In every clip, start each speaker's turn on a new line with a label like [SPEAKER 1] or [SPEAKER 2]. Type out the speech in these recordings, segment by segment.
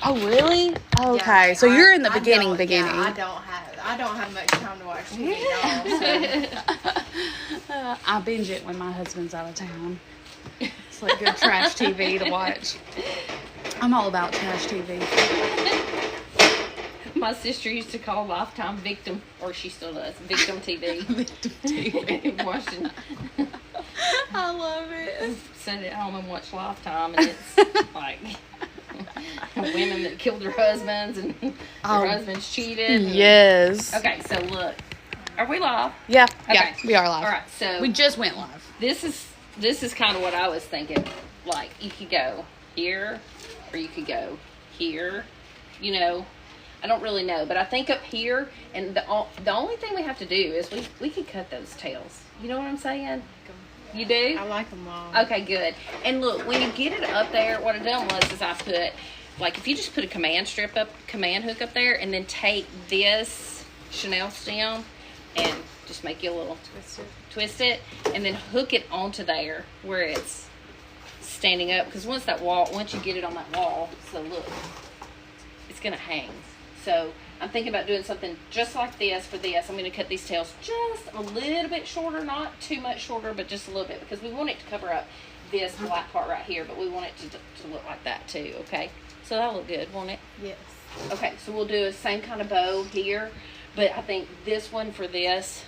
[SPEAKER 1] Oh, really? Okay, so you're in the beginning.
[SPEAKER 2] Yeah, I don't have much time to watch TV at all. So.
[SPEAKER 1] I binge it when my husband's out of town. It's like good trash TV to watch. I'm all about trash TV.
[SPEAKER 3] My sister used to call Lifetime Victim, or she still does, Victim TV.
[SPEAKER 1] Victim TV.
[SPEAKER 3] Watching.
[SPEAKER 1] I love it.
[SPEAKER 3] Sit at home and watch Lifetime, and it's like women that killed their husbands and their husbands cheated.
[SPEAKER 1] Yes.
[SPEAKER 3] Okay, so look, are we live?
[SPEAKER 1] Yeah.
[SPEAKER 3] Okay.
[SPEAKER 1] Yeah, we are live.
[SPEAKER 3] All right, so
[SPEAKER 1] we just went live.
[SPEAKER 3] This is kind of what I was thinking. Like, you could go here, or you could go here. You know, I don't really know, but I think up here, and the only thing we have to do is we could cut those tails. You know what I'm saying? You do?
[SPEAKER 2] I like them long.
[SPEAKER 3] Okay, good. And look, when you get it up there, what I done was is I put, like, if you just put a command hook up there, and then take this Chanel stem and just make you a little twist it, and then hook it onto there where it's standing up. Because once you get it on that wall, so look, it's gonna hang. So I'm thinking about doing something just like this for this. I'm going to cut these tails just a little bit shorter, not too much shorter, but just a little bit, because we want it to cover up this black part right here, but we want it to look like that too, okay? So that'll look good, won't it?
[SPEAKER 2] Yes.
[SPEAKER 3] Okay, so we'll do the same kind of bow here, but I think this one for this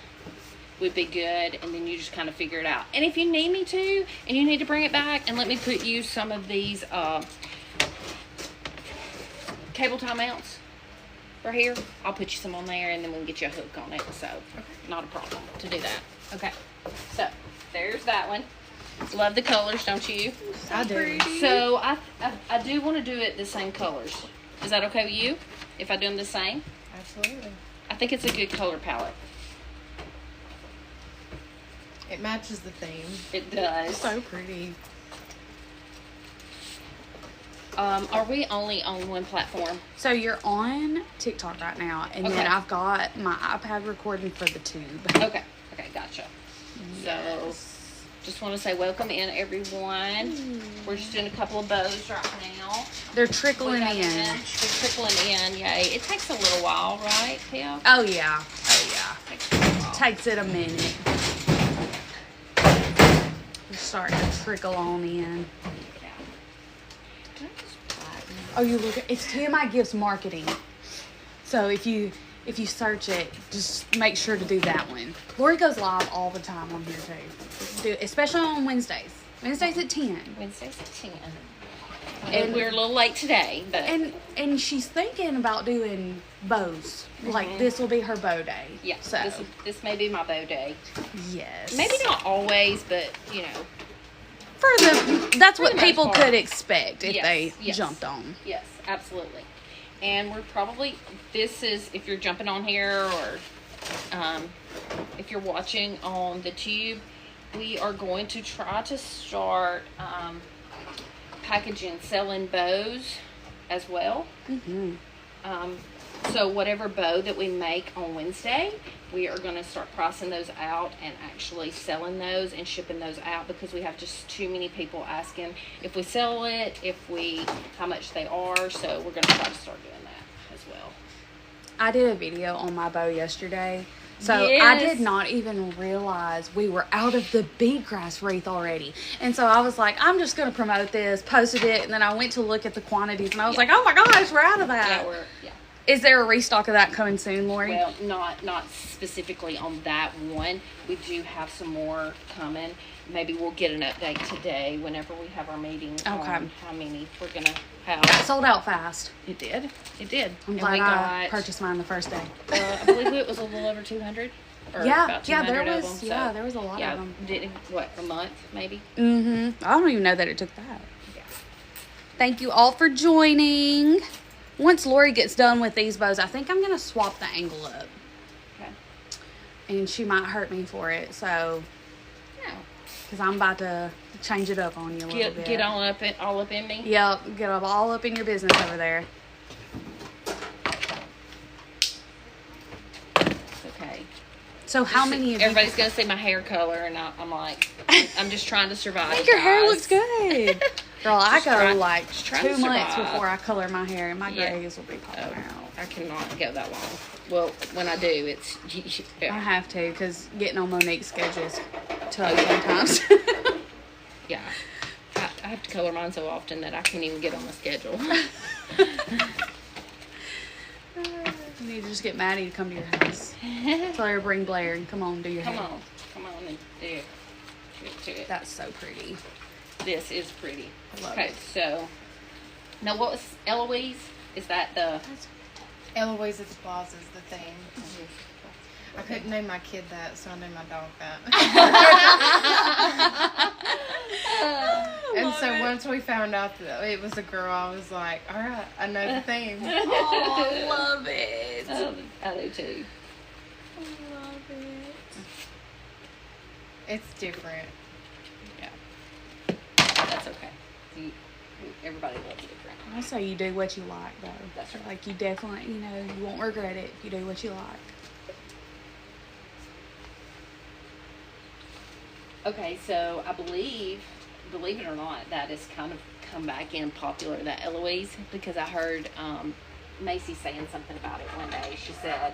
[SPEAKER 3] would be good, and then you just kind of figure it out. And if you need me to, and you need to bring it back, and let me put you some of these cable tie mounts right here, I'll put you some on there, and then we'll get you a hook on it. So not a problem to do that. Okay, so there's that one. Love the colors, don't you?
[SPEAKER 2] I do.
[SPEAKER 3] So I do want to do it the same colors. Is that okay with you if I do them the same?
[SPEAKER 2] Absolutely.
[SPEAKER 3] I think it's a good color palette.
[SPEAKER 2] It matches the theme.
[SPEAKER 3] It does.
[SPEAKER 2] So pretty.
[SPEAKER 3] Are we only on one platform?
[SPEAKER 1] So you're on TikTok right now, and
[SPEAKER 3] Okay.
[SPEAKER 1] then I've got my iPad recording for the tube.
[SPEAKER 3] Okay, gotcha. So, just want to say welcome in, everyone. We're just doing a couple of bows right now.
[SPEAKER 1] They're trickling in.
[SPEAKER 3] They're trickling in, yay. It takes a little while, right, Pam?
[SPEAKER 1] Oh yeah.
[SPEAKER 3] Takes a little while.
[SPEAKER 1] Takes it a minute. They're starting to trickle on in. Oh, you look. It's TMI Gifts Marketing. So if you search it, just make sure to do that one. Lorie goes live all the time on here too, especially on Wednesdays. Wednesdays at 10.
[SPEAKER 3] Wednesdays at 10. And we're a little late today, but
[SPEAKER 1] and she's thinking about doing bows. Like this will be her bow day.
[SPEAKER 3] yeah.
[SPEAKER 1] So
[SPEAKER 3] This may be my bow day.
[SPEAKER 1] yes.
[SPEAKER 3] Maybe not always, but you know.
[SPEAKER 1] That's
[SPEAKER 3] For
[SPEAKER 1] what
[SPEAKER 3] the
[SPEAKER 1] people
[SPEAKER 3] most part.
[SPEAKER 1] could expect if they
[SPEAKER 3] Yes.
[SPEAKER 1] jumped on.
[SPEAKER 3] Yes, absolutely. And we're probably, this is, if you're jumping on here, or if you're watching on the tube, we are going to try to start packaging, selling bows as well.
[SPEAKER 1] Mm-hmm.
[SPEAKER 3] So whatever bow that we make on Wednesday, we are going to start pricing those out and actually selling those and shipping those out, because we have just too many people asking if we sell it, how much they are. So we're going to try to start doing that as well.
[SPEAKER 1] I did a video on my bow yesterday. So
[SPEAKER 3] Yes.
[SPEAKER 1] I did not even realize we were out of the beadgrass wreath already. And so I was like, I'm just going to promote this, posted it, and then I went to look at the quantities, and I was like, oh my gosh, we're out of that.
[SPEAKER 3] Yeah.
[SPEAKER 1] Is there a restock of that coming soon, Lorie?
[SPEAKER 3] Well, not specifically on that one. We do have some more coming. Maybe we'll get an update today whenever we have our meeting on how many we're going to have.
[SPEAKER 1] Sold out fast.
[SPEAKER 3] It did.
[SPEAKER 1] I'm
[SPEAKER 3] And
[SPEAKER 1] glad
[SPEAKER 3] we
[SPEAKER 1] I purchased mine the first day.
[SPEAKER 3] I believe it was a little over 200. Or
[SPEAKER 1] Yeah,
[SPEAKER 3] about
[SPEAKER 1] yeah,
[SPEAKER 3] 200
[SPEAKER 1] there
[SPEAKER 3] of
[SPEAKER 1] was,
[SPEAKER 3] them,
[SPEAKER 1] yeah, there was a lot
[SPEAKER 3] yeah,
[SPEAKER 1] of them.
[SPEAKER 3] Did it, what, a month maybe?
[SPEAKER 1] Mm-hmm. I don't even know that it took that.
[SPEAKER 3] Yeah.
[SPEAKER 1] Thank you all for joining. Once Lorie gets done with these bows, I think I'm going to swap the angle up.
[SPEAKER 3] Okay.
[SPEAKER 1] And she might hurt me for it, so...
[SPEAKER 3] Yeah.
[SPEAKER 1] Because I'm about to change it up on you a little bit.
[SPEAKER 3] Get all up in me.
[SPEAKER 1] Yep, get all up in your business over there.
[SPEAKER 3] Okay.
[SPEAKER 1] So how many of you...
[SPEAKER 3] Everybody's gonna see my hair color, and I'm like, I'm just trying to survive.
[SPEAKER 1] I think your hair
[SPEAKER 3] guys.
[SPEAKER 1] looks good. Girl, I go
[SPEAKER 3] trying to
[SPEAKER 1] 2 months
[SPEAKER 3] survive.
[SPEAKER 1] before I color my hair, and my
[SPEAKER 3] Yeah.
[SPEAKER 1] grays will be popping out.
[SPEAKER 3] I cannot go that long. Well, when I do, it's
[SPEAKER 1] I have to, because getting on Monique's schedule is tough sometimes.
[SPEAKER 3] yeah. I have to color mine so often that I can't even get on the schedule.
[SPEAKER 1] You need to just get Maddie to come to your house. Tell her to bring Blair and come on, do your
[SPEAKER 3] Come
[SPEAKER 1] hair.
[SPEAKER 3] on and do it. Do it.
[SPEAKER 1] That's so pretty.
[SPEAKER 3] This is pretty.
[SPEAKER 1] Love
[SPEAKER 3] Okay,
[SPEAKER 1] it.
[SPEAKER 3] so now what was Eloise? Is that the?
[SPEAKER 2] Eloise at the Plaza is the thing. I couldn't name my kid that, so I named my dog that. And so once we found out that it was a girl, I was like, all right, I know the theme.
[SPEAKER 1] Oh, love it.
[SPEAKER 3] I do too.
[SPEAKER 1] Love it.
[SPEAKER 2] It's different.
[SPEAKER 3] Yeah, that's okay. Everybody loves different.
[SPEAKER 1] I say you do what you like, though.
[SPEAKER 3] That's right.
[SPEAKER 1] Like, you definitely, you won't regret it if you do what you like.
[SPEAKER 3] Okay, so I believe it or not, that has kind of come back in popular, that Eloise, because I heard Macy saying something about it one day. She said,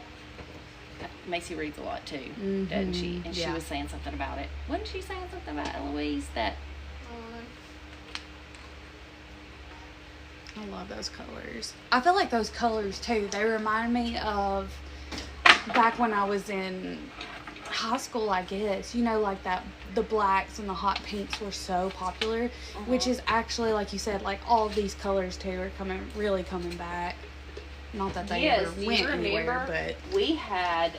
[SPEAKER 3] Macy reads a lot too, doesn't she? And she
[SPEAKER 1] Yeah.
[SPEAKER 3] was saying something about it. Wasn't she saying something about Eloise that?
[SPEAKER 1] I love those colors. I feel like those colors, too, they remind me of back when I was in high school, I guess. Like that, the blacks and the hot pinks were so popular, which is actually, like you said, like all of these colors, too, are really coming back. Not that they ever
[SPEAKER 3] do you
[SPEAKER 1] went anywhere,
[SPEAKER 3] remember
[SPEAKER 1] but...
[SPEAKER 3] we had,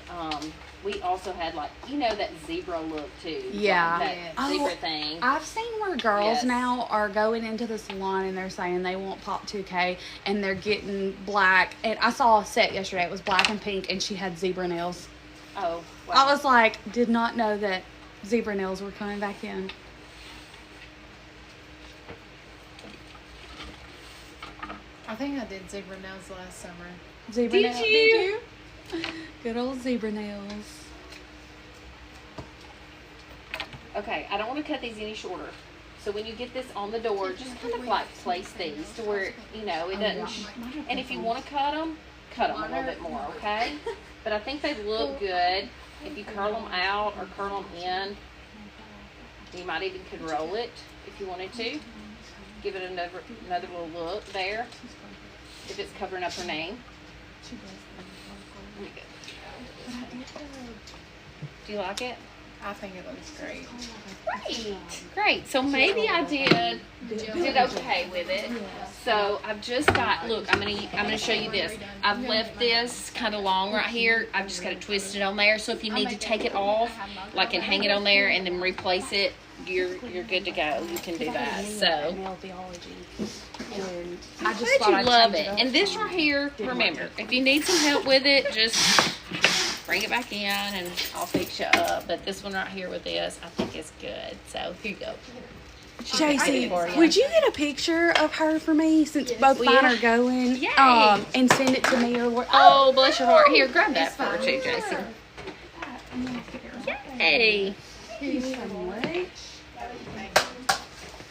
[SPEAKER 3] we also had like, that zebra look too.
[SPEAKER 1] Yeah.
[SPEAKER 3] Like that zebra thing.
[SPEAKER 1] I've seen where girls
[SPEAKER 3] Yes.
[SPEAKER 1] now are going into the salon and they're saying they want Pop 2K and they're getting black. And I saw a set yesterday. It was black and pink and she had zebra nails.
[SPEAKER 3] Oh, wow.
[SPEAKER 1] I was like, did not know that zebra nails were coming back in.
[SPEAKER 2] I think I did zebra nails last summer.
[SPEAKER 1] Zebra
[SPEAKER 3] Did
[SPEAKER 1] nails.
[SPEAKER 3] you?
[SPEAKER 1] Did you? Good old zebra nails.
[SPEAKER 3] Okay, I don't want to cut these any shorter. So when you get this on the door, just kind of like place these to where, it doesn't. And if you want to cut them a little bit more, okay? But I think they look good. If you curl them out or curl them in, you might even could roll it if you wanted to. Give it another little look there. If it's covering up her name. Let me go. Do you like it?
[SPEAKER 2] I think it looks great.
[SPEAKER 3] Great. So maybe I did okay with it. So I've just got, look, I'm gonna show you this. I've left this kind of long right here. I've just got it twisted on there. So if you need to take it off, like and hang it on there and then replace it, you're good to go. You can do that. So
[SPEAKER 1] Nail theology. And I just
[SPEAKER 3] I
[SPEAKER 1] thought
[SPEAKER 3] you
[SPEAKER 1] I'd
[SPEAKER 3] love
[SPEAKER 1] change
[SPEAKER 3] it.
[SPEAKER 1] up.
[SPEAKER 3] And this right here, remember, if you need some help with it, just bring it back in and I'll fix you up. But this one right here with this, I think is good. So here you go.
[SPEAKER 1] JC,
[SPEAKER 3] for you.
[SPEAKER 1] would you get a picture of her for me since both
[SPEAKER 3] Will
[SPEAKER 1] mine
[SPEAKER 3] you?
[SPEAKER 1] are going?
[SPEAKER 3] Yay.
[SPEAKER 1] And send it to me or what?
[SPEAKER 3] Oh, bless your heart. Here, grab that for her too, Jason. Yay.
[SPEAKER 1] Thank you so much.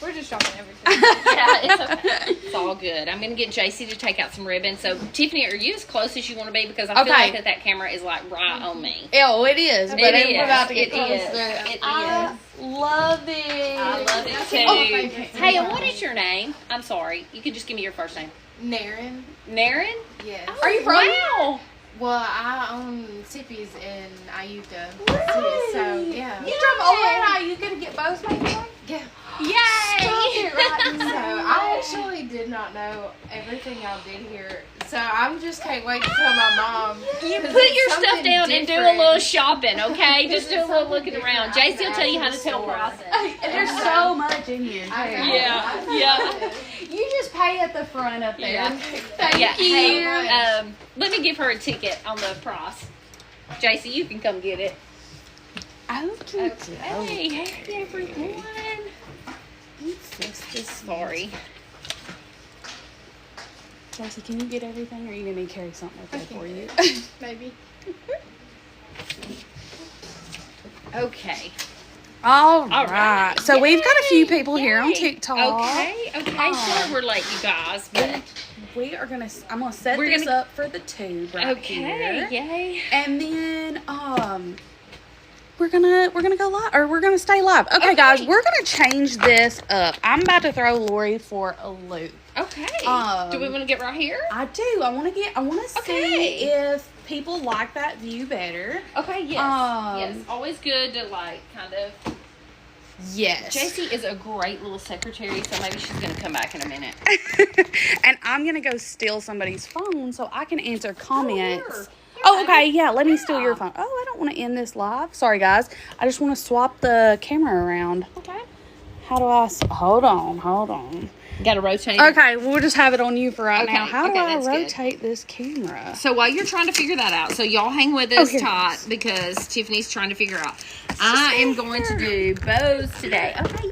[SPEAKER 2] We're just shopping everything.
[SPEAKER 3] Yeah, it's okay. It's all good. I'm going to get JC to take out some ribbon. So, Tiffany, are you as close as you want to be? Because I feel
[SPEAKER 1] Okay.
[SPEAKER 3] like that camera is like right on me.
[SPEAKER 1] Oh, it is. But
[SPEAKER 3] It
[SPEAKER 1] we're
[SPEAKER 3] is.
[SPEAKER 1] about to get
[SPEAKER 3] It is.
[SPEAKER 1] closer.
[SPEAKER 3] It
[SPEAKER 1] I love it.
[SPEAKER 3] I love it too.
[SPEAKER 2] Oh, thank you.
[SPEAKER 3] Hey, and what is your name? I'm sorry. You can just give me your first name.
[SPEAKER 2] Naren?
[SPEAKER 3] Naren?
[SPEAKER 2] Yes.
[SPEAKER 1] Are you from
[SPEAKER 3] Wow.
[SPEAKER 2] Well, I own Sippy's in Iuka.
[SPEAKER 1] Really?
[SPEAKER 2] So, yeah.
[SPEAKER 1] You drove all the way to Iuka to get bows made?
[SPEAKER 2] Yeah.
[SPEAKER 3] Yay!
[SPEAKER 1] it right
[SPEAKER 2] So I actually did not know everything y'all did here. So I'm just can't wait to tell my mom.
[SPEAKER 3] You
[SPEAKER 2] 'cause
[SPEAKER 3] put
[SPEAKER 2] it's
[SPEAKER 3] your stuff
[SPEAKER 2] something
[SPEAKER 3] down and do a
[SPEAKER 2] different.
[SPEAKER 3] little shopping, okay? Just do a little looking
[SPEAKER 2] Something
[SPEAKER 3] around.
[SPEAKER 2] different.
[SPEAKER 3] JC will tell you how to tell
[SPEAKER 2] Store.
[SPEAKER 3] prices.
[SPEAKER 1] And there's so much in here.
[SPEAKER 2] I
[SPEAKER 1] too.
[SPEAKER 2] know.
[SPEAKER 3] Yeah, yeah.
[SPEAKER 1] You just pay at the front up there.
[SPEAKER 3] Yeah.
[SPEAKER 1] Thank
[SPEAKER 3] Yeah.
[SPEAKER 1] you.
[SPEAKER 3] Hey, let me give her a ticket on the price. JC, you can come get it.
[SPEAKER 1] Okay.
[SPEAKER 3] Hey, everyone. Sorry.
[SPEAKER 1] Chelsea, can you get everything, or are you gonna need to carry something up there for you?
[SPEAKER 2] Maybe.
[SPEAKER 3] Okay.
[SPEAKER 1] All
[SPEAKER 3] All
[SPEAKER 1] right. So we've got a few people here on
[SPEAKER 3] Yay.
[SPEAKER 1] TikTok.
[SPEAKER 3] Okay. Sorry we're late, you guys. But
[SPEAKER 1] We are gonna. I'm gonna set
[SPEAKER 3] We're
[SPEAKER 1] this
[SPEAKER 3] gonna-
[SPEAKER 1] up for the tube right here.
[SPEAKER 3] Yay.
[SPEAKER 1] And then we're gonna go live, or we're gonna stay live. Okay, guys, we're gonna change this up. I'm about to throw Lorie for a loop.
[SPEAKER 3] Okay. Do we want to get right here?
[SPEAKER 1] I do. I want to see
[SPEAKER 3] Okay.
[SPEAKER 1] if people like that view better.
[SPEAKER 3] Okay, yes. Yes. Always good to like kind of.
[SPEAKER 1] Yes.
[SPEAKER 3] JC is a great little secretary, so maybe she's gonna come back in a minute.
[SPEAKER 1] And I'm gonna go steal somebody's phone so I can answer comments.
[SPEAKER 3] here.
[SPEAKER 1] Oh, okay. Yeah, let me steal your
[SPEAKER 3] Yeah.
[SPEAKER 1] phone. Oh, I don't want to end this live. Sorry, guys. I just want to swap the camera around.
[SPEAKER 3] Okay.
[SPEAKER 1] How do I? Hold on.
[SPEAKER 3] Got to rotate.
[SPEAKER 1] Okay, we'll just have it on you for right now.
[SPEAKER 3] Okay,
[SPEAKER 1] How do
[SPEAKER 3] okay,
[SPEAKER 1] I
[SPEAKER 3] that's good.
[SPEAKER 1] rotate this camera?
[SPEAKER 3] So while you're trying to figure that out, so y'all hang with us
[SPEAKER 1] here it
[SPEAKER 3] tight
[SPEAKER 1] is.
[SPEAKER 3] because Tiffany's trying to figure out. I am going to do bows today. Okay,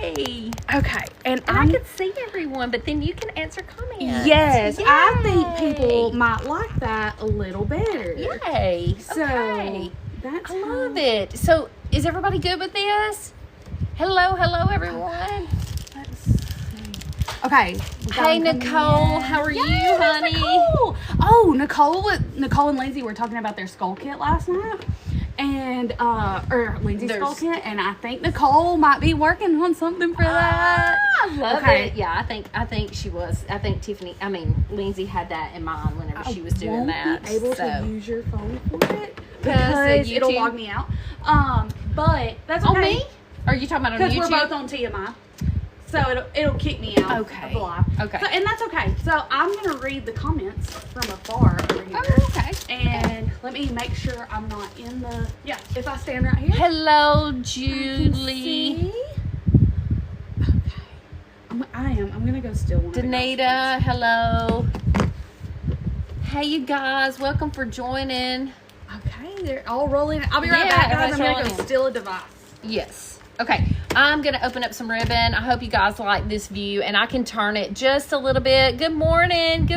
[SPEAKER 3] yay!
[SPEAKER 1] Okay, and
[SPEAKER 3] And I can see everyone, but then you can answer comments.
[SPEAKER 1] Yes, I think
[SPEAKER 3] Yay.
[SPEAKER 1] people might like that a little better.
[SPEAKER 3] Yay!
[SPEAKER 1] So
[SPEAKER 3] Okay.
[SPEAKER 1] that's
[SPEAKER 3] I love it. So is everybody good with this? Hello, everyone.
[SPEAKER 1] Let's see. Okay. we got
[SPEAKER 3] Hey,
[SPEAKER 1] them coming
[SPEAKER 3] Nicole,
[SPEAKER 1] in.
[SPEAKER 3] how are you,
[SPEAKER 1] Yay, there's
[SPEAKER 3] honey?
[SPEAKER 1] Nicole. Oh, Nicole and Lindsay were talking about their skull kit last night. And or Lindsay's skull kit, and I think Nicole might be working on something for that.
[SPEAKER 3] I love
[SPEAKER 1] Okay.
[SPEAKER 3] it. Yeah, I think she was. I think Lindsay had that in mind whenever she was doing
[SPEAKER 1] won't
[SPEAKER 3] that.
[SPEAKER 1] Be able
[SPEAKER 3] so.
[SPEAKER 1] to use your phone for it
[SPEAKER 3] Because
[SPEAKER 1] because it'll
[SPEAKER 3] YouTube-
[SPEAKER 1] log me out. But that's okay.
[SPEAKER 3] On me? Are you talking about on
[SPEAKER 1] Because
[SPEAKER 3] YouTube?
[SPEAKER 1] we're both on TMI. So it'll kick me out
[SPEAKER 3] Okay.
[SPEAKER 1] of the live.
[SPEAKER 3] Okay.
[SPEAKER 1] So, and that's okay. So I'm going to read the comments from afar over here.
[SPEAKER 3] Oh, okay.
[SPEAKER 1] And let me make sure I'm not in the... Yeah, if I stand right here.
[SPEAKER 3] Hello,
[SPEAKER 1] I can
[SPEAKER 3] Julie.
[SPEAKER 1] see. Okay. I'm going to go still one. of the guys'
[SPEAKER 3] Danita, hello. Hey, you guys. Welcome for joining.
[SPEAKER 1] Okay, they're all rolling. I'll be right
[SPEAKER 3] Yeah,
[SPEAKER 1] back, guys. I'm
[SPEAKER 3] everybody's
[SPEAKER 1] going to go
[SPEAKER 3] rolling.
[SPEAKER 1] steal a device.
[SPEAKER 3] Yes. Okay, I'm going to open up some ribbon. I hope you guys like this view, and I can turn it just a little bit. Good morning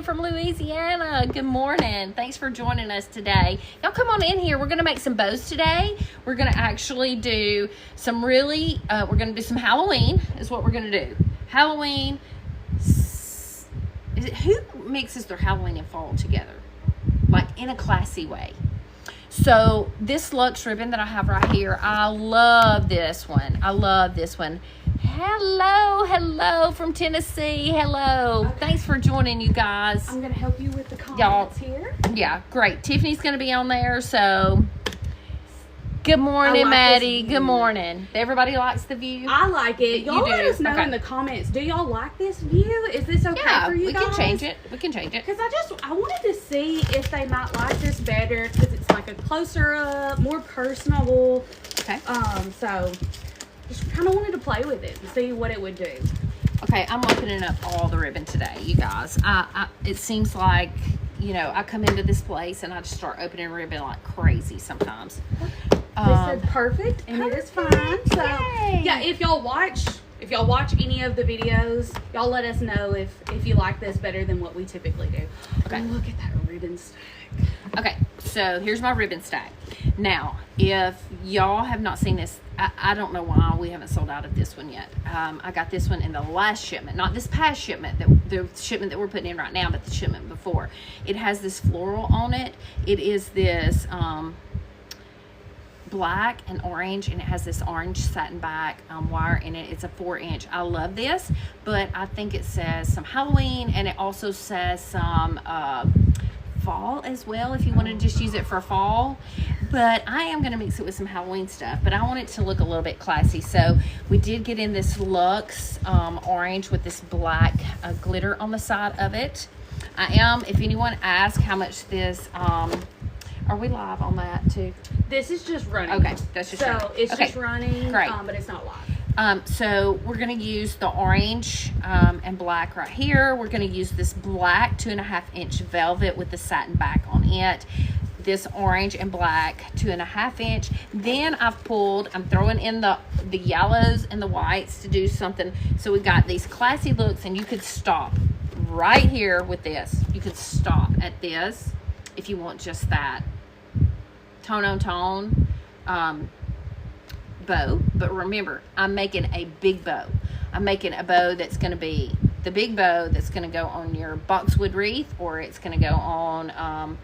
[SPEAKER 3] from Louisiana. Good morning. Thanks for joining us today. Y'all come on in here. We're going to make some bows today. We're going to actually do some we're going to do some Halloween is what we're going to do. Halloween. Who mixes their Halloween and fall together? Like in a classy way. So this Luxe ribbon that I have right here, I love this one. Hello from Tennessee. Hello.
[SPEAKER 1] Okay.
[SPEAKER 3] Thanks for joining, you guys.
[SPEAKER 1] I'm going to help you with the
[SPEAKER 3] Y'all-
[SPEAKER 1] comments here.
[SPEAKER 3] Yeah, great. Tiffany's going to be on there, so good
[SPEAKER 1] I
[SPEAKER 3] morning,
[SPEAKER 1] like
[SPEAKER 3] Maddie.
[SPEAKER 1] this
[SPEAKER 3] Good
[SPEAKER 1] view.
[SPEAKER 3] morning. Everybody likes the view?
[SPEAKER 1] I like it.
[SPEAKER 3] You
[SPEAKER 1] Y'all
[SPEAKER 3] do.
[SPEAKER 1] let us know
[SPEAKER 3] Okay.
[SPEAKER 1] in the comments. Do y'all like this view? Is this okay
[SPEAKER 3] Yeah,
[SPEAKER 1] for you
[SPEAKER 3] we
[SPEAKER 1] guys?
[SPEAKER 3] can change it.
[SPEAKER 1] Because I wanted to see if they might like this better because it's like a closer up, more personable.
[SPEAKER 3] Okay.
[SPEAKER 1] So just kind of wanted to play with it and see what it would do.
[SPEAKER 3] Okay, I'm opening up all the ribbon today, you guys. It seems like, I come into this place and I just start opening ribbon like crazy sometimes.
[SPEAKER 1] This is perfect and it is fine. So
[SPEAKER 3] Yay.
[SPEAKER 1] yeah, if y'all watch any of the videos, y'all let us know if you like this better than what we typically do.
[SPEAKER 3] Okay.
[SPEAKER 1] Oh, look at that ribbon stack.
[SPEAKER 3] Okay, so here's my ribbon stack. Now, if y'all have not seen this, I don't know why we haven't sold out of this one yet. I got this one in the last shipment, not this past shipment, the shipment that we're putting in right now, but the shipment before. It has this floral on it. It is this black and orange, and it has this orange satin back wire in it. It's a 4-inch. I love this, but I think it says some Halloween, and it also says some fall as well if you want to just use it for fall. But I am going to mix it with some Halloween stuff, but I want it to look a little bit classy. So we did get in this Luxe orange with this black glitter on the side of it. If anyone asks how much this are we live on that too?
[SPEAKER 1] This is just running.
[SPEAKER 3] Okay, that's just running.
[SPEAKER 1] so it's
[SPEAKER 3] Okay,
[SPEAKER 1] just running.
[SPEAKER 3] great.
[SPEAKER 1] But it's not live.
[SPEAKER 3] So we're going to use the orange and black right here. We're going to use this black 2.5-inch velvet with the satin back on it. This orange and black 2.5-inch. Then I'm throwing in the yellows and the whites to do something. So we got these classy looks, and you could stop right here with this. You could stop at this if you want just that tone on tone. bow, but remember, I'm making a big bow. I'm making a bow that's going to be the big bow that's going to go on your boxwood wreath, or it's going to go on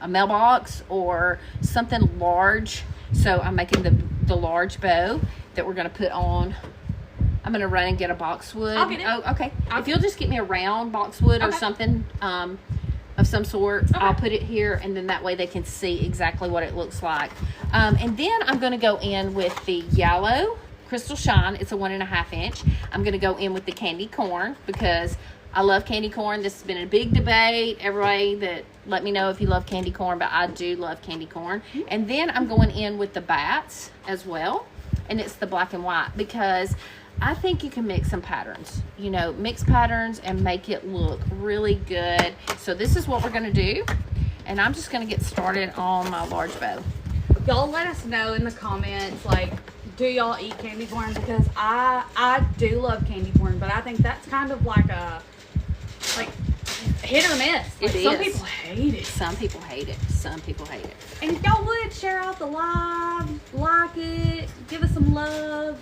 [SPEAKER 3] a mailbox or something large. So I'm making the large bow that we're going to put on. I'm going to run and get a boxwood.
[SPEAKER 1] I'll get it.
[SPEAKER 3] Oh, okay. If you'll just get me a round boxwood or something of some sort, I'll put it here, and then that way they can see exactly what it looks like. And then I'm going to go in with the yellow Crystal Shine. It's a 1.5 inch. I'm going to go in with the candy corn because I love candy corn. This has been a big debate. Everybody that let me know if you love candy corn, but I do love candy corn. And then I'm going in with the bats as well, and it's the black and white because I think you can mix some patterns, you know, mix patterns and make it look really good. So this is what we're going to do, and I'm just going to get started on my large bow.
[SPEAKER 1] Y'all let us know in the comments, like, do y'all eat candy corn? Because I do love candy corn, but I think that's kind of like a hit or miss. Like, some people hate it.
[SPEAKER 3] Some people hate it. Some people hate it.
[SPEAKER 1] And if y'all would share out the live, like it, give us some love.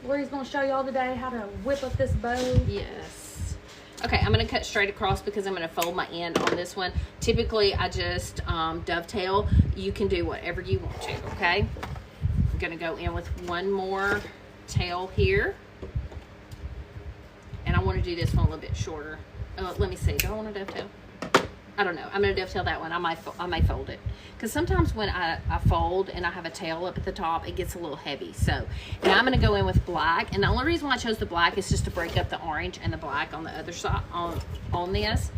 [SPEAKER 1] Lori's gonna show y'all today how to whip up this bow.
[SPEAKER 3] Yes. Okay, I'm gonna cut straight across because I'm gonna fold my end on this one. Typically, I just dovetail. You can do whatever you want to, okay? I'm gonna go in with one more tail here. And I wanna do this one a little bit shorter. Let me see, do I wanna dovetail? I don't know. I'm going to dovetail that one. I may fold it. Because sometimes when I fold and I have a tail up at the top, it gets a little heavy. So now I'm going to go in with black. And the only reason why I chose the black is just to break up the orange and the black on the other side on this.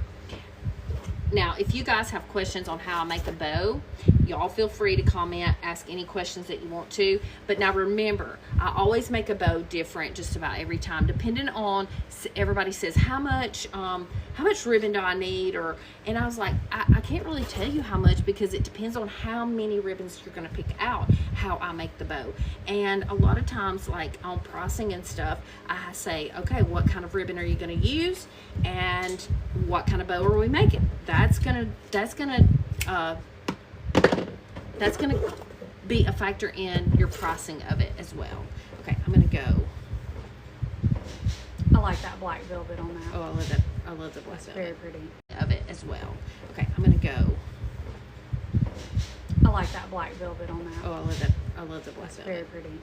[SPEAKER 3] Now, if you guys have questions on how I make a bow, y'all feel free to comment, ask any questions that you want to. But now remember, I always make a bow different just about every time, depending on, everybody says, how much ribbon do I need? And I was like, I can't really tell you how much because it depends on how many ribbons you're going to pick out, how I make the bow. And a lot of times, like on pricing and stuff, I say, okay, what kind of ribbon are you going to use? And what kind of bow are we making? That's gonna be a factor in your pricing of it as well. Okay, I'm gonna go.
[SPEAKER 1] I like that black velvet on that.
[SPEAKER 3] Oh, I love that. I love the black
[SPEAKER 1] It's
[SPEAKER 3] velvet.
[SPEAKER 1] very pretty.
[SPEAKER 3] Of it as well. Okay, I'm gonna go.
[SPEAKER 1] I like that black velvet on that.
[SPEAKER 3] Oh, I love that. I love the black
[SPEAKER 1] It's
[SPEAKER 3] velvet.
[SPEAKER 1] very pretty.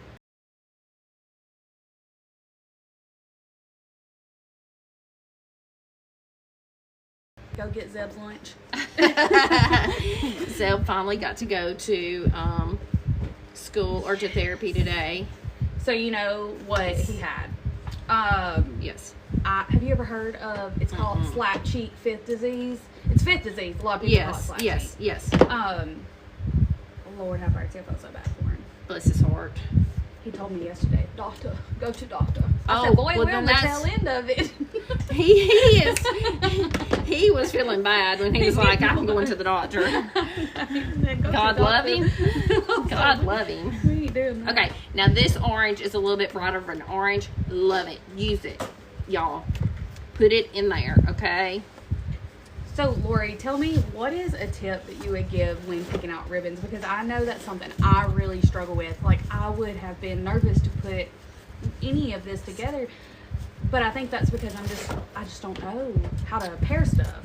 [SPEAKER 1] Go get Zeb's lunch.
[SPEAKER 3] Zeb finally got to go to school or to therapy today.
[SPEAKER 1] So you know what he had.
[SPEAKER 3] Yes.
[SPEAKER 1] Have you ever heard of? It's called flat cheek fifth disease. It's fifth disease. A lot of people call it flat cheek.
[SPEAKER 3] Yes.
[SPEAKER 1] Lord have mercy, I felt so bad for him.
[SPEAKER 3] Bless his heart.
[SPEAKER 1] He told me yesterday, doctor, go to doctor. I
[SPEAKER 3] Oh,
[SPEAKER 1] said, boy,
[SPEAKER 3] well,
[SPEAKER 1] we're
[SPEAKER 3] then
[SPEAKER 1] on the
[SPEAKER 3] that's-
[SPEAKER 1] tail end of it.
[SPEAKER 3] He was feeling bad when he was like, I'm going to the doctor. God love him. God love him.
[SPEAKER 1] We ain't doing that.
[SPEAKER 3] Okay, now this orange is a little bit brighter of an orange. Love it. Use it, y'all. Put it in there, okay?
[SPEAKER 1] So, Lori, tell me, what is a tip that you would give when picking out ribbons? Because I know that's something I really struggle with. Like, I would have been nervous to put any of this together, but I think that's because I just don't know how to pair stuff.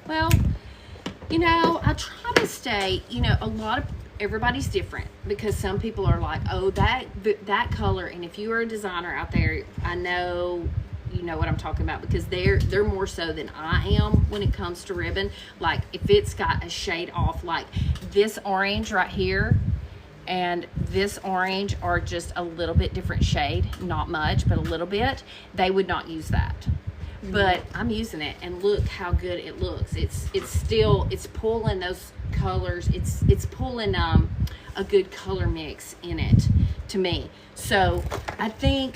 [SPEAKER 3] Well, you know, I try to stay, you know, everybody's different because some people are like, oh, that color, and if you are a designer out there, I know you know what I'm talking about because they're more so than I am when it comes to ribbon. Like if it's got a shade off, like this orange right here and this orange are just a little bit different shade, not much, but a little bit, they would not use that. But I'm using it, and look how good it looks. It's pulling those colors. It's pulling a good color mix in it to me. So I think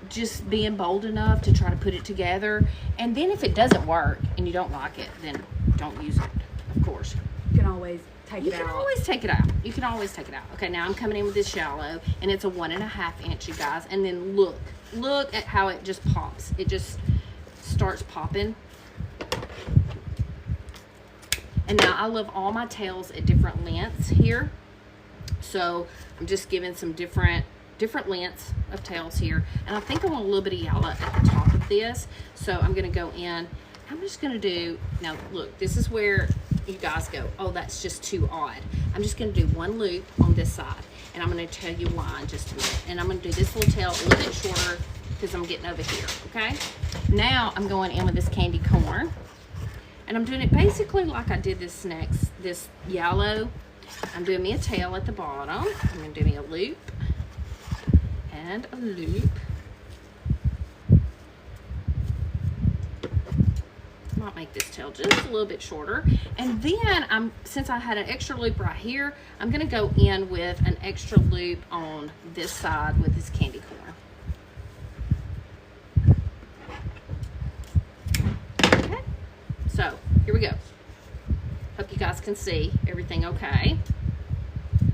[SPEAKER 3] just being bold enough to try to put it together, and then if it doesn't work and you don't like it, then don't use it. Of course,
[SPEAKER 1] You can always take it out.
[SPEAKER 3] you can always take it out. You can always take it out. Okay, now I'm coming in with this shallow, and it's a 1.5 inch, you guys. And then look at how it just pops. It just starts popping. And now I love all my tails at different lengths here. So I'm just giving some different lengths of tails here. And I think I want a little bit of yellow at the top of this. So I'm gonna go in, I'm just gonna do, now look, this is where you guys go, oh, that's just too odd. I'm just gonna do one loop on this side. And I'm gonna tell you why in just a minute. And I'm gonna do this little tail a little bit shorter because I'm getting over here, okay? Now I'm going in with this candy corn. And I'm doing it basically like I did this yellow. I'm doing me a tail at the bottom. I'm gonna do me a loop and a loop. Might make this tail just a little bit shorter. And then since I had an extra loop right here, I'm gonna go in with an extra loop on this side with this candy corn. Okay, so here we go. Hope you guys can see everything okay.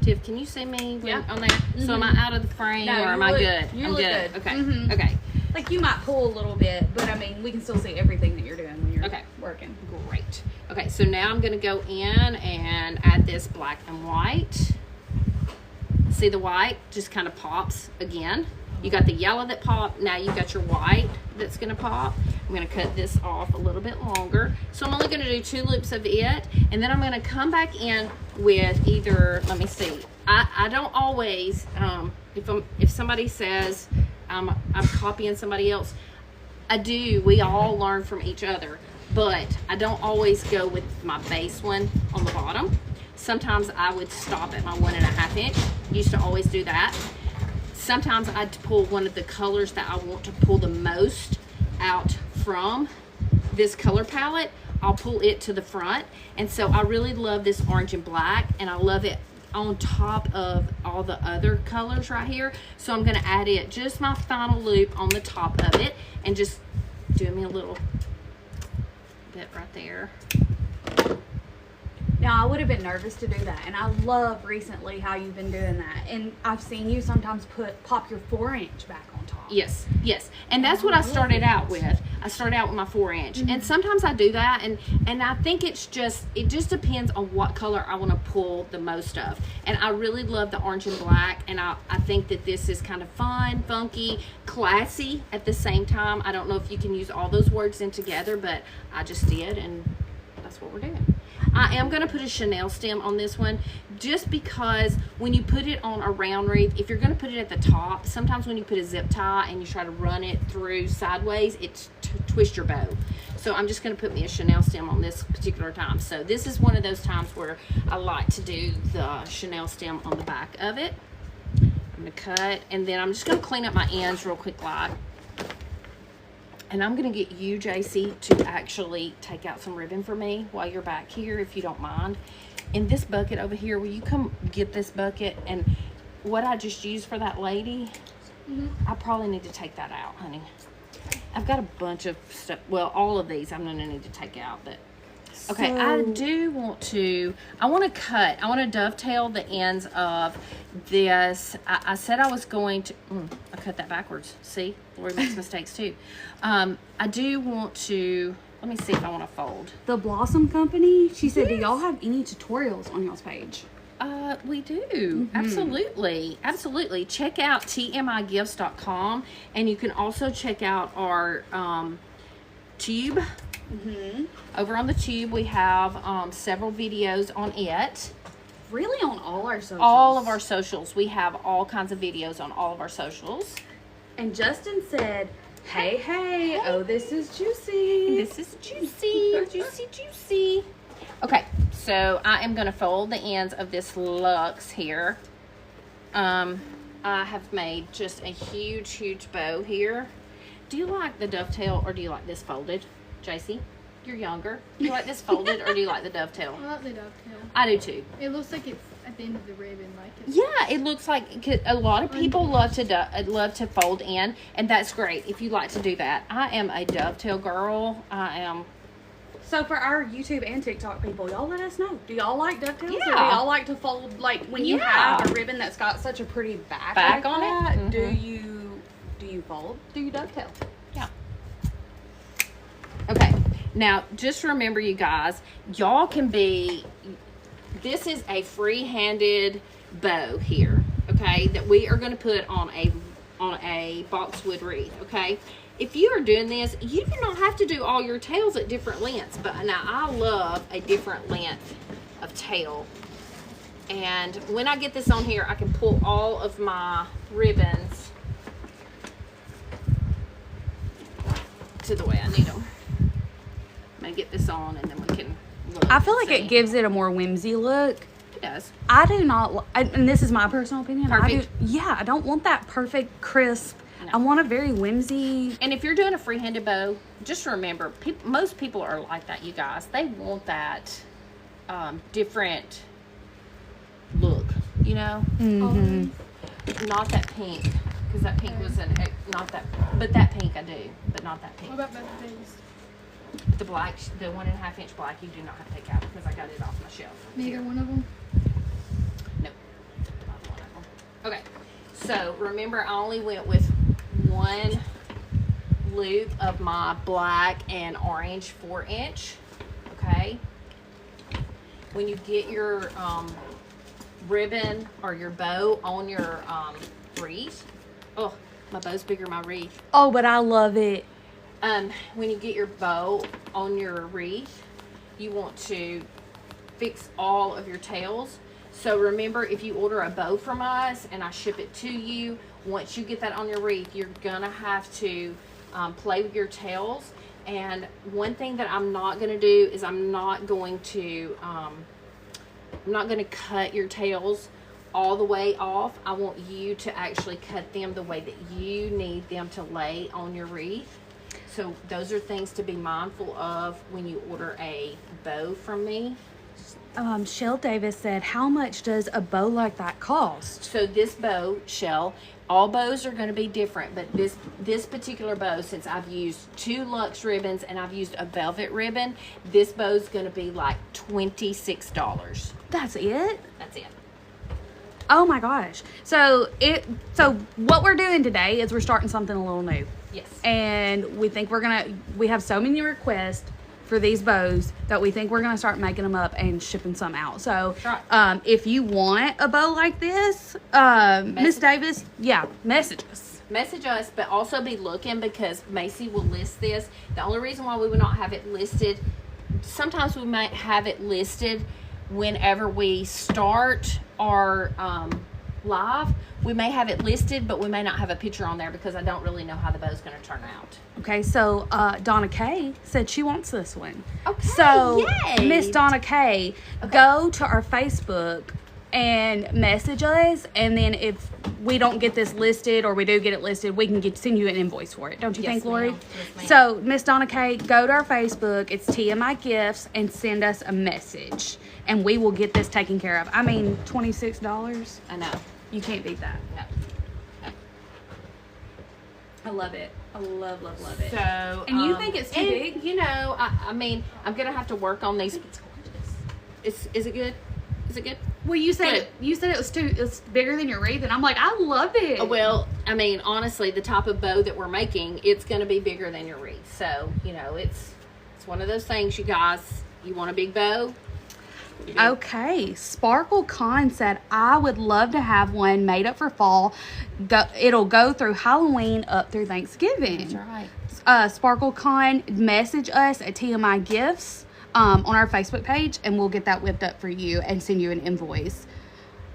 [SPEAKER 3] Tiff, can you see me on there? Mm-hmm. So am I out of the frame or am I good?
[SPEAKER 1] I'm good.
[SPEAKER 3] Okay.
[SPEAKER 1] Mm-hmm.
[SPEAKER 3] Okay.
[SPEAKER 1] Like you might pull a little bit, but I mean, we can still see everything that you're doing when you're working.
[SPEAKER 3] Great. Okay, so now I'm going to go in and add this black and white. See the white just kind of pops again. You got the yellow that popped. Now you got your white that's going to pop. I'm going to cut this off a little bit longer. So I'm only going to do 2 loops of it. And then I'm going to come back in with either, let me see. I don't always, if somebody says I'm copying somebody else, we all learn from each other. But I don't always go with my base one on the bottom. Sometimes I would stop at my 1.5 inch. Used to always do that. Sometimes I'd pull one of the colors that I want to pull the most out from this color palette. I'll pull it to the front. And so I really love this orange and black, and I love it on top of all the other colors right here. So I'm gonna add it, just my final loop on the top of it, and just do me a little bit right there.
[SPEAKER 1] Now, I would have been nervous to do that, and I love recently how you've been doing that. And I've seen you sometimes pop your 4-inch back on top.
[SPEAKER 3] Yes, yes. And that's what I started out with. I started out with my 4-inch. Mm-hmm. And sometimes I do that, and I think it just depends on what color I want to pull the most of. And I really love the orange and black, and I think that this is kind of fun, funky, classy at the same time. I don't know if you can use all those words in together, but I just did, and that's what we're doing. I am going to put a Chanel stem on this one just because when you put it on a round wreath, if you're going to put it at the top, sometimes when you put a zip tie and you try to run it through sideways, it twists your bow. So I'm just going to put me a Chanel stem on this particular time. So this is one of those times where I like to do the Chanel stem on the back of it. I'm going to cut, and then I'm just going to clean up my ends real quick like. And I'm going to get you, JC, to actually take out some ribbon for me while you're back here, if you don't mind. In this bucket over here, will you come get this bucket? And what I just used for that lady, I probably need to take that out, honey. I've got a bunch of stuff. Well, all of these I'm going to need to take out. But okay, so, I want to dovetail the ends of this. I said I was going to, I cut that backwards. See, Lorie makes mistakes too. I do want to, let me see if I want to fold.
[SPEAKER 1] The Blossom Company, she said, do y'all have any tutorials on y'all's page?
[SPEAKER 3] We do. Absolutely. Absolutely. Check out tmigifts.com, and you can also check out our tube. Over on the tube, we have several videos on it.
[SPEAKER 1] Really, on all our socials?
[SPEAKER 3] All of our socials. We have all kinds of videos on all of our socials.
[SPEAKER 1] And Justin said, hey, oh, this is juicy.
[SPEAKER 3] This is juicy. Juicy, juicy. Okay, so I am going to fold the ends of this Luxe here. I have made just a huge bow here. Do you like the dovetail, or do you like this folded? JC, you're younger. Do you like this folded, or do you like the dovetail?
[SPEAKER 2] I like the dovetail.
[SPEAKER 3] I do too.
[SPEAKER 2] It looks like it's at the end of the ribbon, like it's.
[SPEAKER 3] Yeah, it looks like a lot of people love to fold in, and that's great if you like to do that. I am a dovetail girl. I am.
[SPEAKER 1] So for our YouTube and TikTok people, y'all let us know. Do y'all like dovetails?
[SPEAKER 3] Yeah.
[SPEAKER 1] Or do y'all like to fold, like when you have a ribbon that's got such a pretty back like
[SPEAKER 3] on
[SPEAKER 1] that,
[SPEAKER 3] it?
[SPEAKER 1] do you fold? Do you dovetail?
[SPEAKER 3] Yeah. Okay. Now, just remember, you guys, y'all can be, this is a free-handed bow here, okay, that we are going to put on a boxwood wreath, okay? If you are doing this, you do not have to do all your tails at different lengths, but now I love a different length of tail. And when I get this on here, I can pull all of my ribbons to the way I need them. I'm going to get this on and then we can look.
[SPEAKER 1] I feel like
[SPEAKER 3] see.
[SPEAKER 1] it gives it a more whimsy look.
[SPEAKER 3] It does.
[SPEAKER 1] I do not, and this is my personal opinion.
[SPEAKER 3] Perfect.
[SPEAKER 1] I don't want that perfect, crisp.
[SPEAKER 3] No.
[SPEAKER 1] I want a very whimsy.
[SPEAKER 3] And if you're doing a free-handed bow, just remember, most people are like that, you guys. They want that different look, you know?
[SPEAKER 1] Mm-hmm.
[SPEAKER 3] Not that pink, because that pink was not that, but that pink I do, but not that pink.
[SPEAKER 2] What about both of these?
[SPEAKER 3] The black, the 1.5 inch black, you do not have to take out because I got it off my shelf.
[SPEAKER 2] Neither one of them?
[SPEAKER 3] Nope, not one of them. Okay, so remember I only went with one loop of my black and orange 4-inch, okay? When you get your ribbon or your bow on your wreath, oh, my bow's bigger than my wreath.
[SPEAKER 1] Oh, but I love it.
[SPEAKER 3] When you get your bow on your wreath, you want to fix all of your tails. So remember, if you order a bow from us and I ship it to you, once you get that on your wreath, you're gonna have to play with your tails. And one thing that I'm not gonna do is I'm not going to cut your tails all the way off. I want you to actually cut them the way that you need them to lay on your wreath. So those are things to be mindful of when you order a bow from me.
[SPEAKER 1] Shell Davis said, how much does a bow like that cost?
[SPEAKER 3] So this bow, Shell, all bows are going to be different, but this particular bow, since I've used 2 luxe ribbons and I've used a velvet ribbon, this bow's going to be like $26.
[SPEAKER 1] That's it?
[SPEAKER 3] That's it.
[SPEAKER 1] Oh my gosh. So what we're doing today is we're starting something a little new.
[SPEAKER 3] Yes.
[SPEAKER 1] And we think we have so many requests for these bows that we think we're gonna start making them up and shipping some out. So
[SPEAKER 3] Right.
[SPEAKER 1] if you want a bow like this, Miss Davis, message us.
[SPEAKER 3] Message us, but also be looking because Macy will list this. The only reason why we would not have it listed, sometimes we might have it listed whenever we start our live. We may have it listed, but we may not have a picture on there because I don't really know how the bow's going to turn out.
[SPEAKER 1] Okay, so Donna Kay said she wants this one.
[SPEAKER 3] Okay,
[SPEAKER 1] So
[SPEAKER 3] yay.
[SPEAKER 1] Miss Donna Kay, go to our Facebook and message us, and then if we don't get this listed or we do get it listed, we can send you an invoice for it. Don't you
[SPEAKER 3] Yes,
[SPEAKER 1] think, Lorie?
[SPEAKER 3] ma'am. Yes, ma'am.
[SPEAKER 1] So Miss Donna Kay, go to our Facebook. It's TMI Gifts, and send us a message, and we will get this taken care of. I mean, $26.
[SPEAKER 3] I know.
[SPEAKER 1] You can't beat that.
[SPEAKER 3] No.
[SPEAKER 1] I love it. I love it.
[SPEAKER 3] So,
[SPEAKER 1] And you think it's too
[SPEAKER 3] and,
[SPEAKER 1] big?
[SPEAKER 3] You know, I mean, I'm gonna have to work on these. Is it good? Is it good?
[SPEAKER 1] Well, you said
[SPEAKER 3] Good.
[SPEAKER 1] it's bigger than your wreath, and I'm like, I love it.
[SPEAKER 3] Well, I mean, honestly, the type of bow that we're making, it's gonna be bigger than your wreath. So, you know, it's one of those things, you guys. You want a big bow?
[SPEAKER 1] Okay, Sparkle Con said, I would love to have one made up for fall. It'll go through Halloween up through Thanksgiving.
[SPEAKER 3] That's right.
[SPEAKER 1] Sparkle Con, message us at TMI Gifts on our Facebook page, and we'll get that whipped up for you and send you an invoice.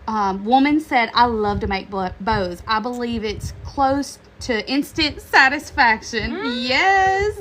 [SPEAKER 1] Woman said, I love to make bows. I believe it's close to instant satisfaction. Yes.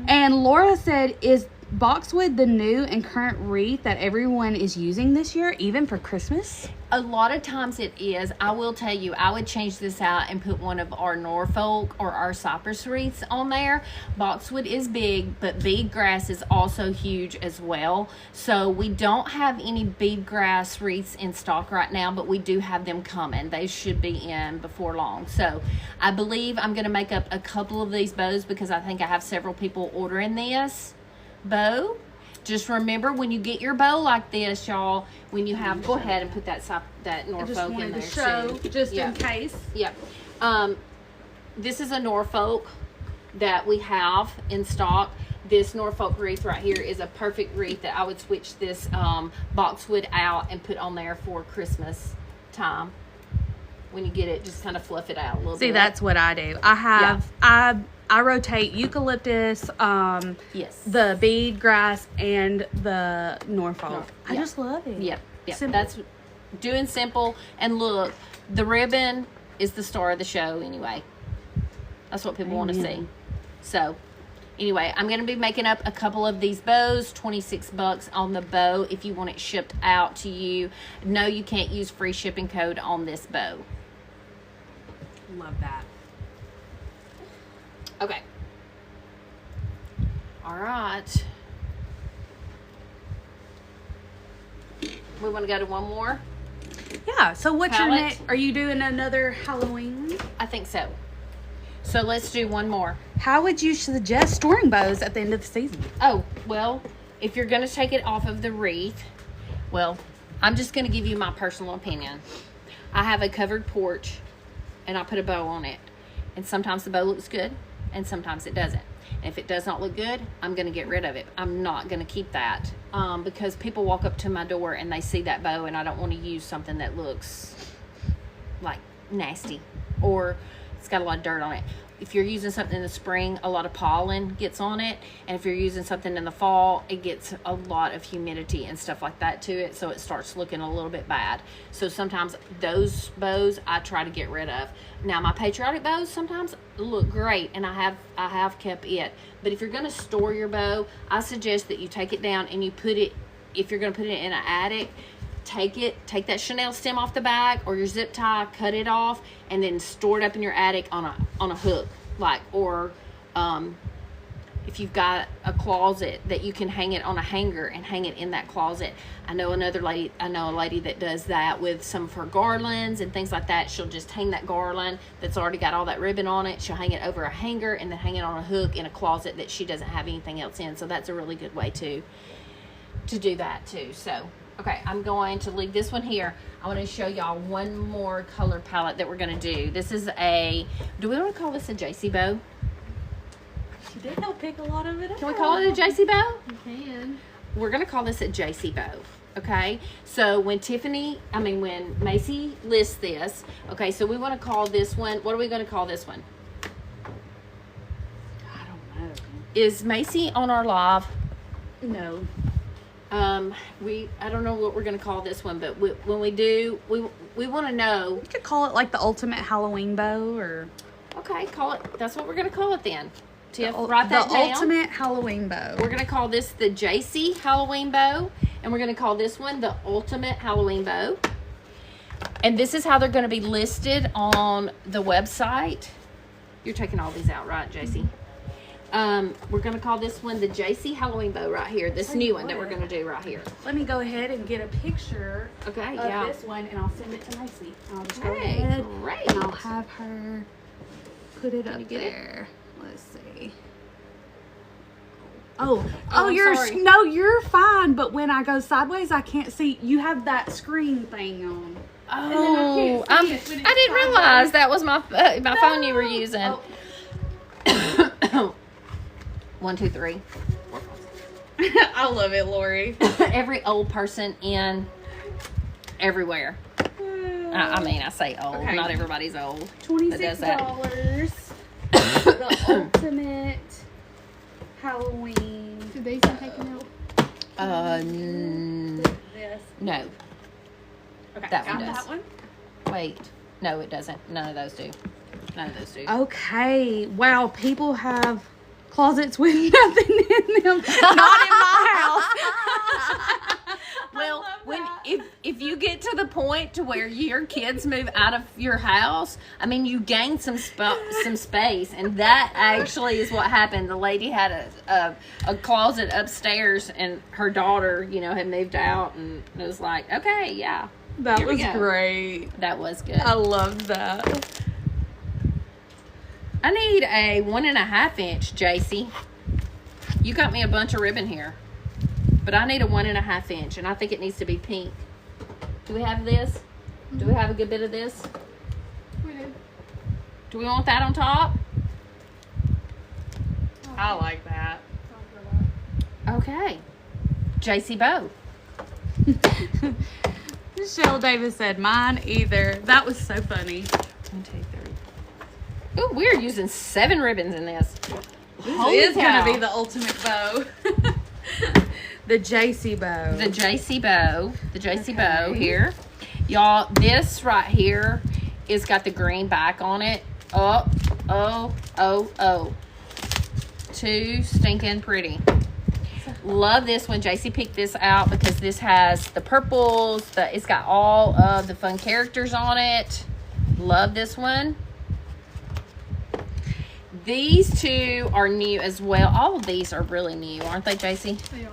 [SPEAKER 1] And Laura said, is boxwood the new and current wreath that everyone is using this year, even for Christmas?
[SPEAKER 3] A lot of times it is. I will tell you, I would change this out and put one of our Norfolk or our cypress wreaths on there. Boxwood is big, but bead grass is also huge as well. So we don't have any bead grass wreaths in stock right now, but we do have them coming. They should be in before long. So I believe I'm going to make up a couple of these bows because I think I have several people ordering this bow. Just remember, when you get your bow like this, y'all, when you have, go ahead and put that Norfolk in there too.
[SPEAKER 1] just
[SPEAKER 3] Yeah.
[SPEAKER 1] in case.
[SPEAKER 3] Yep. This is a Norfolk that we have in stock. This Norfolk wreath right here is a perfect wreath that I would switch this boxwood out and put on there for Christmas time. When you get it, just kind of fluff it out a little bit.
[SPEAKER 1] See, that's what I do. I have I rotate eucalyptus,
[SPEAKER 3] yes,
[SPEAKER 1] the bead grass, and the Norfolk. I
[SPEAKER 3] Yep.
[SPEAKER 1] just love it.
[SPEAKER 3] Yep.
[SPEAKER 1] Simple.
[SPEAKER 3] That's doing simple. And look, the ribbon is the star of the show anyway. That's what people want to see. So, anyway, I'm going to be making up a couple of these bows. $26 on the bow if you want it shipped out to you. No, you can't use free shipping code on this bow.
[SPEAKER 1] Love that.
[SPEAKER 3] Okay. All right. We want to go to one more?
[SPEAKER 1] Yeah. So what's your
[SPEAKER 3] Palette?
[SPEAKER 1] next? Are you doing another Halloween one?
[SPEAKER 3] I think so. So let's do one more.
[SPEAKER 1] How would you suggest storing bows at the end of the season?
[SPEAKER 3] Oh, well, if you're going to take it off of the wreath, well, I'm just going to give you my personal opinion. I have a covered porch, and I put a bow on it. And sometimes the bow looks good, and sometimes it doesn't. And if it does not look good, I'm going to get rid of it. I'm not going to keep that because people walk up to my door and they see that bow, and I don't want to use something that looks like nasty or it's got a lot of dirt on it. If you're using something in the spring, a lot of pollen gets on it. And if you're using something in the fall, it gets a lot of humidity and stuff like that to it. So it starts looking a little bit bad. So sometimes those bows I try to get rid of. Now my patriotic bows sometimes look great and I have kept it. But if you're going to store your bow, I suggest that you take it down and you put it, if you're going to put it in an attic, take that Chanel stem off the back or your zip tie, cut it off, and then store it up in your attic on a hook, or if you've got a closet that you can hang it on a hanger and hang it in that closet. I know a lady that does that with some of her garlands and things like that. She'll just hang that garland that's already got all that ribbon on it. She'll hang it over a hanger and then hang it on a hook in a closet that she doesn't have anything else in. So that's a really good way to do that too. So okay, I'm going to leave this one here. I want to show y'all one more color palette that we're going to do. This is do we want to call this a JC bow?
[SPEAKER 1] She did help pick a lot of it up.
[SPEAKER 3] Can we call it a JC bow?
[SPEAKER 2] You can.
[SPEAKER 3] We're going to call this a JC bow. Okay, so when Macy lists this, okay, so we want to call this one, what are we going to call this one?
[SPEAKER 1] I don't know.
[SPEAKER 3] Is Macy on our live?
[SPEAKER 1] No.
[SPEAKER 3] I don't know what we're going to call this one, but when we do, we want to know.
[SPEAKER 1] You could call it like the ultimate Halloween bow, or
[SPEAKER 3] Okay, call it. That's what we're going to call it then. Tiff, write that
[SPEAKER 1] the
[SPEAKER 3] down.
[SPEAKER 1] ultimate Halloween bow.
[SPEAKER 3] We're going to call this the JC Halloween bow, and we're going to call this one the ultimate Halloween bow. And this is how they're going to be listed on the website. You're taking all these out, right, JC? We're going to call this one the JC Halloween bow right here. This new one that we're going to do right here.
[SPEAKER 1] Let me go ahead and get a picture
[SPEAKER 3] Okay,
[SPEAKER 1] of
[SPEAKER 3] yeah.
[SPEAKER 1] this one, and I'll send it to Macy. I'll just go
[SPEAKER 3] Okay,
[SPEAKER 1] ahead
[SPEAKER 3] great.
[SPEAKER 1] and I'll have her put it up
[SPEAKER 3] get it?
[SPEAKER 1] there. Let's see. Oh,
[SPEAKER 3] I'm sorry.
[SPEAKER 1] you're fine. But when I go sideways, I can't see. You have that screen thing on.
[SPEAKER 3] Oh,
[SPEAKER 1] I can't see it when
[SPEAKER 3] I
[SPEAKER 1] it's
[SPEAKER 3] didn't
[SPEAKER 1] sideways.
[SPEAKER 3] realize that was my phone you were using.
[SPEAKER 1] Oh.
[SPEAKER 3] 1, 2, 3.
[SPEAKER 1] I love it, Lorie.
[SPEAKER 3] Every old person in everywhere. I say old.
[SPEAKER 1] Okay.
[SPEAKER 3] Not everybody's old. that does
[SPEAKER 1] $26.
[SPEAKER 3] that.
[SPEAKER 1] The ultimate Halloween.
[SPEAKER 2] Did they say taking out?
[SPEAKER 1] This.
[SPEAKER 3] No.
[SPEAKER 1] Okay,
[SPEAKER 3] That
[SPEAKER 1] got
[SPEAKER 3] one does.
[SPEAKER 1] that one.
[SPEAKER 3] Wait. No, it doesn't. None of those do. None of those do.
[SPEAKER 1] Okay. Wow, people have closets with nothing in them. Not in my house.
[SPEAKER 3] Well, if you get to the point to where your kids move out of your house, I mean, you gain some space, and that actually is what happened. The lady had a closet upstairs, and her daughter, had moved out, and it was like, okay, yeah,
[SPEAKER 1] That
[SPEAKER 3] Here we
[SPEAKER 1] was
[SPEAKER 3] go.
[SPEAKER 1] great.
[SPEAKER 3] that was good.
[SPEAKER 1] I love that.
[SPEAKER 3] I need a 1.5 inch, JC. You got me a bunch of ribbon here, but I need a 1.5 inch, and I think it needs to be pink. Do we have this? Do we have a good bit of this?
[SPEAKER 2] We do.
[SPEAKER 3] Do we want that on top?
[SPEAKER 1] I like that.
[SPEAKER 3] Okay. JC Bow.
[SPEAKER 1] Michelle Davis said, mine either. That was so funny.
[SPEAKER 3] 1, 2, 3. Oh, we're using 7 ribbons in this.
[SPEAKER 1] This is going to be the ultimate bow. The JC bow.
[SPEAKER 3] The JC bow. The JC bow here. Y'all, this right here is got the green back on it. Oh, oh, oh, oh. Too stinking pretty. Love this one. JC picked this out because this has the purples. It's got all of the fun characters on it. Love this one. These two are new as well. All of these are really new, aren't they, JC?
[SPEAKER 2] They are.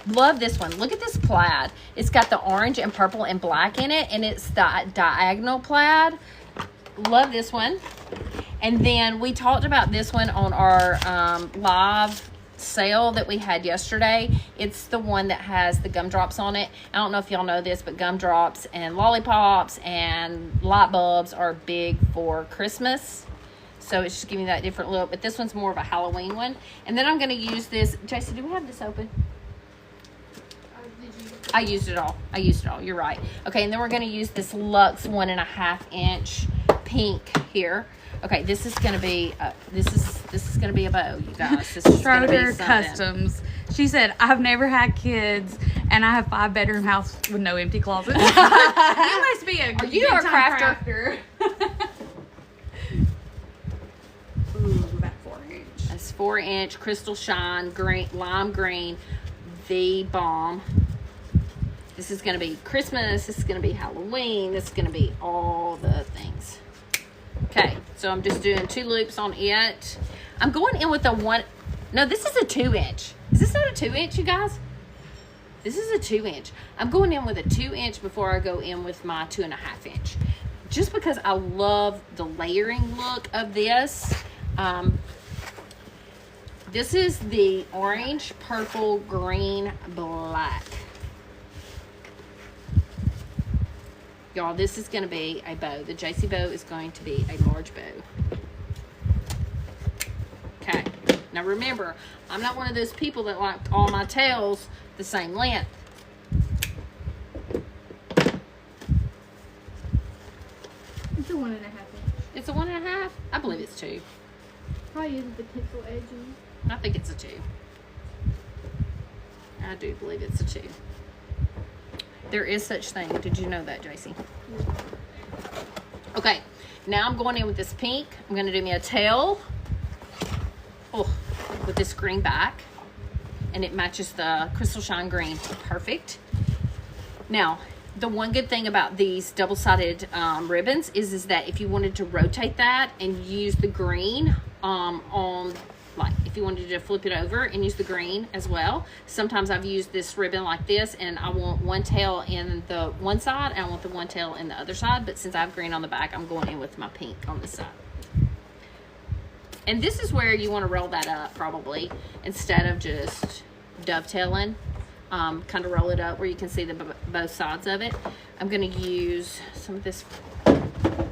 [SPEAKER 3] Love this one. Look at this plaid. It's got the orange and purple and black in it, and it's the diagonal plaid. Love this one. And then we talked about this one on our live sale that we had yesterday. It's the one that has the gumdrops on it. I don't know if y'all know this, but gumdrops and lollipops and light bulbs are big for Christmas. So it's just giving that different look. But this one's more of a Halloween one. And then I'm going to use this. Jason, do we have this open? I used it all. You're right. Okay, and then we're going to use this Luxe 1.5 inch pink here. Okay, this is going to be this is going to be a bow, you guys. This is
[SPEAKER 1] Schroeder Customs. She said, "I've never had kids, and I have 5-bedroom house with no empty closets." You must be a crafter. Ooh, that 4-inch.
[SPEAKER 3] That's 4-inch crystal shine green, lime green, the bomb. This is going to be Christmas. This is going to be Halloween. This is going to be all the things. Okay, so I'm just doing 2 loops on it. I'm going in with a 1. No, this is a 2-inch. Is this not a 2-inch, you guys? This is a 2-inch. I'm going in with a 2-inch before I go in with my 2.5-inch. Just because I love the layering look of this. This is the orange, purple, green, black. Y'all, this is going to be a bow. The JC bow is going to be a large bow. Okay. Now remember, I'm not one of those people that like all my tails the same length.
[SPEAKER 4] It's a 1.5 inch.
[SPEAKER 3] It's a 1.5? I believe it's 2.
[SPEAKER 4] Probably uses the pencil edging.
[SPEAKER 3] I think it's a 2. I do believe it's a 2. There is such thing. Did you know that, JC? Okay, now I'm going in with this pink. I'm going to do me a tail. Oh, with this green back. And it matches the crystal shine green. Perfect. Now, the one good thing about these double-sided ribbons is that if you wanted to rotate that and use the green on, like, if you wanted to flip it over and use the green as well. Sometimes I've used this ribbon like this, and I want one tail in the one side, and I want the one tail in the other side. But since I have green on the back, I'm going in with my pink on this side. And this is where you want to roll that up, probably, instead of just dovetailing. Kind of roll it up where you can see both sides of it. I'm going to use some of this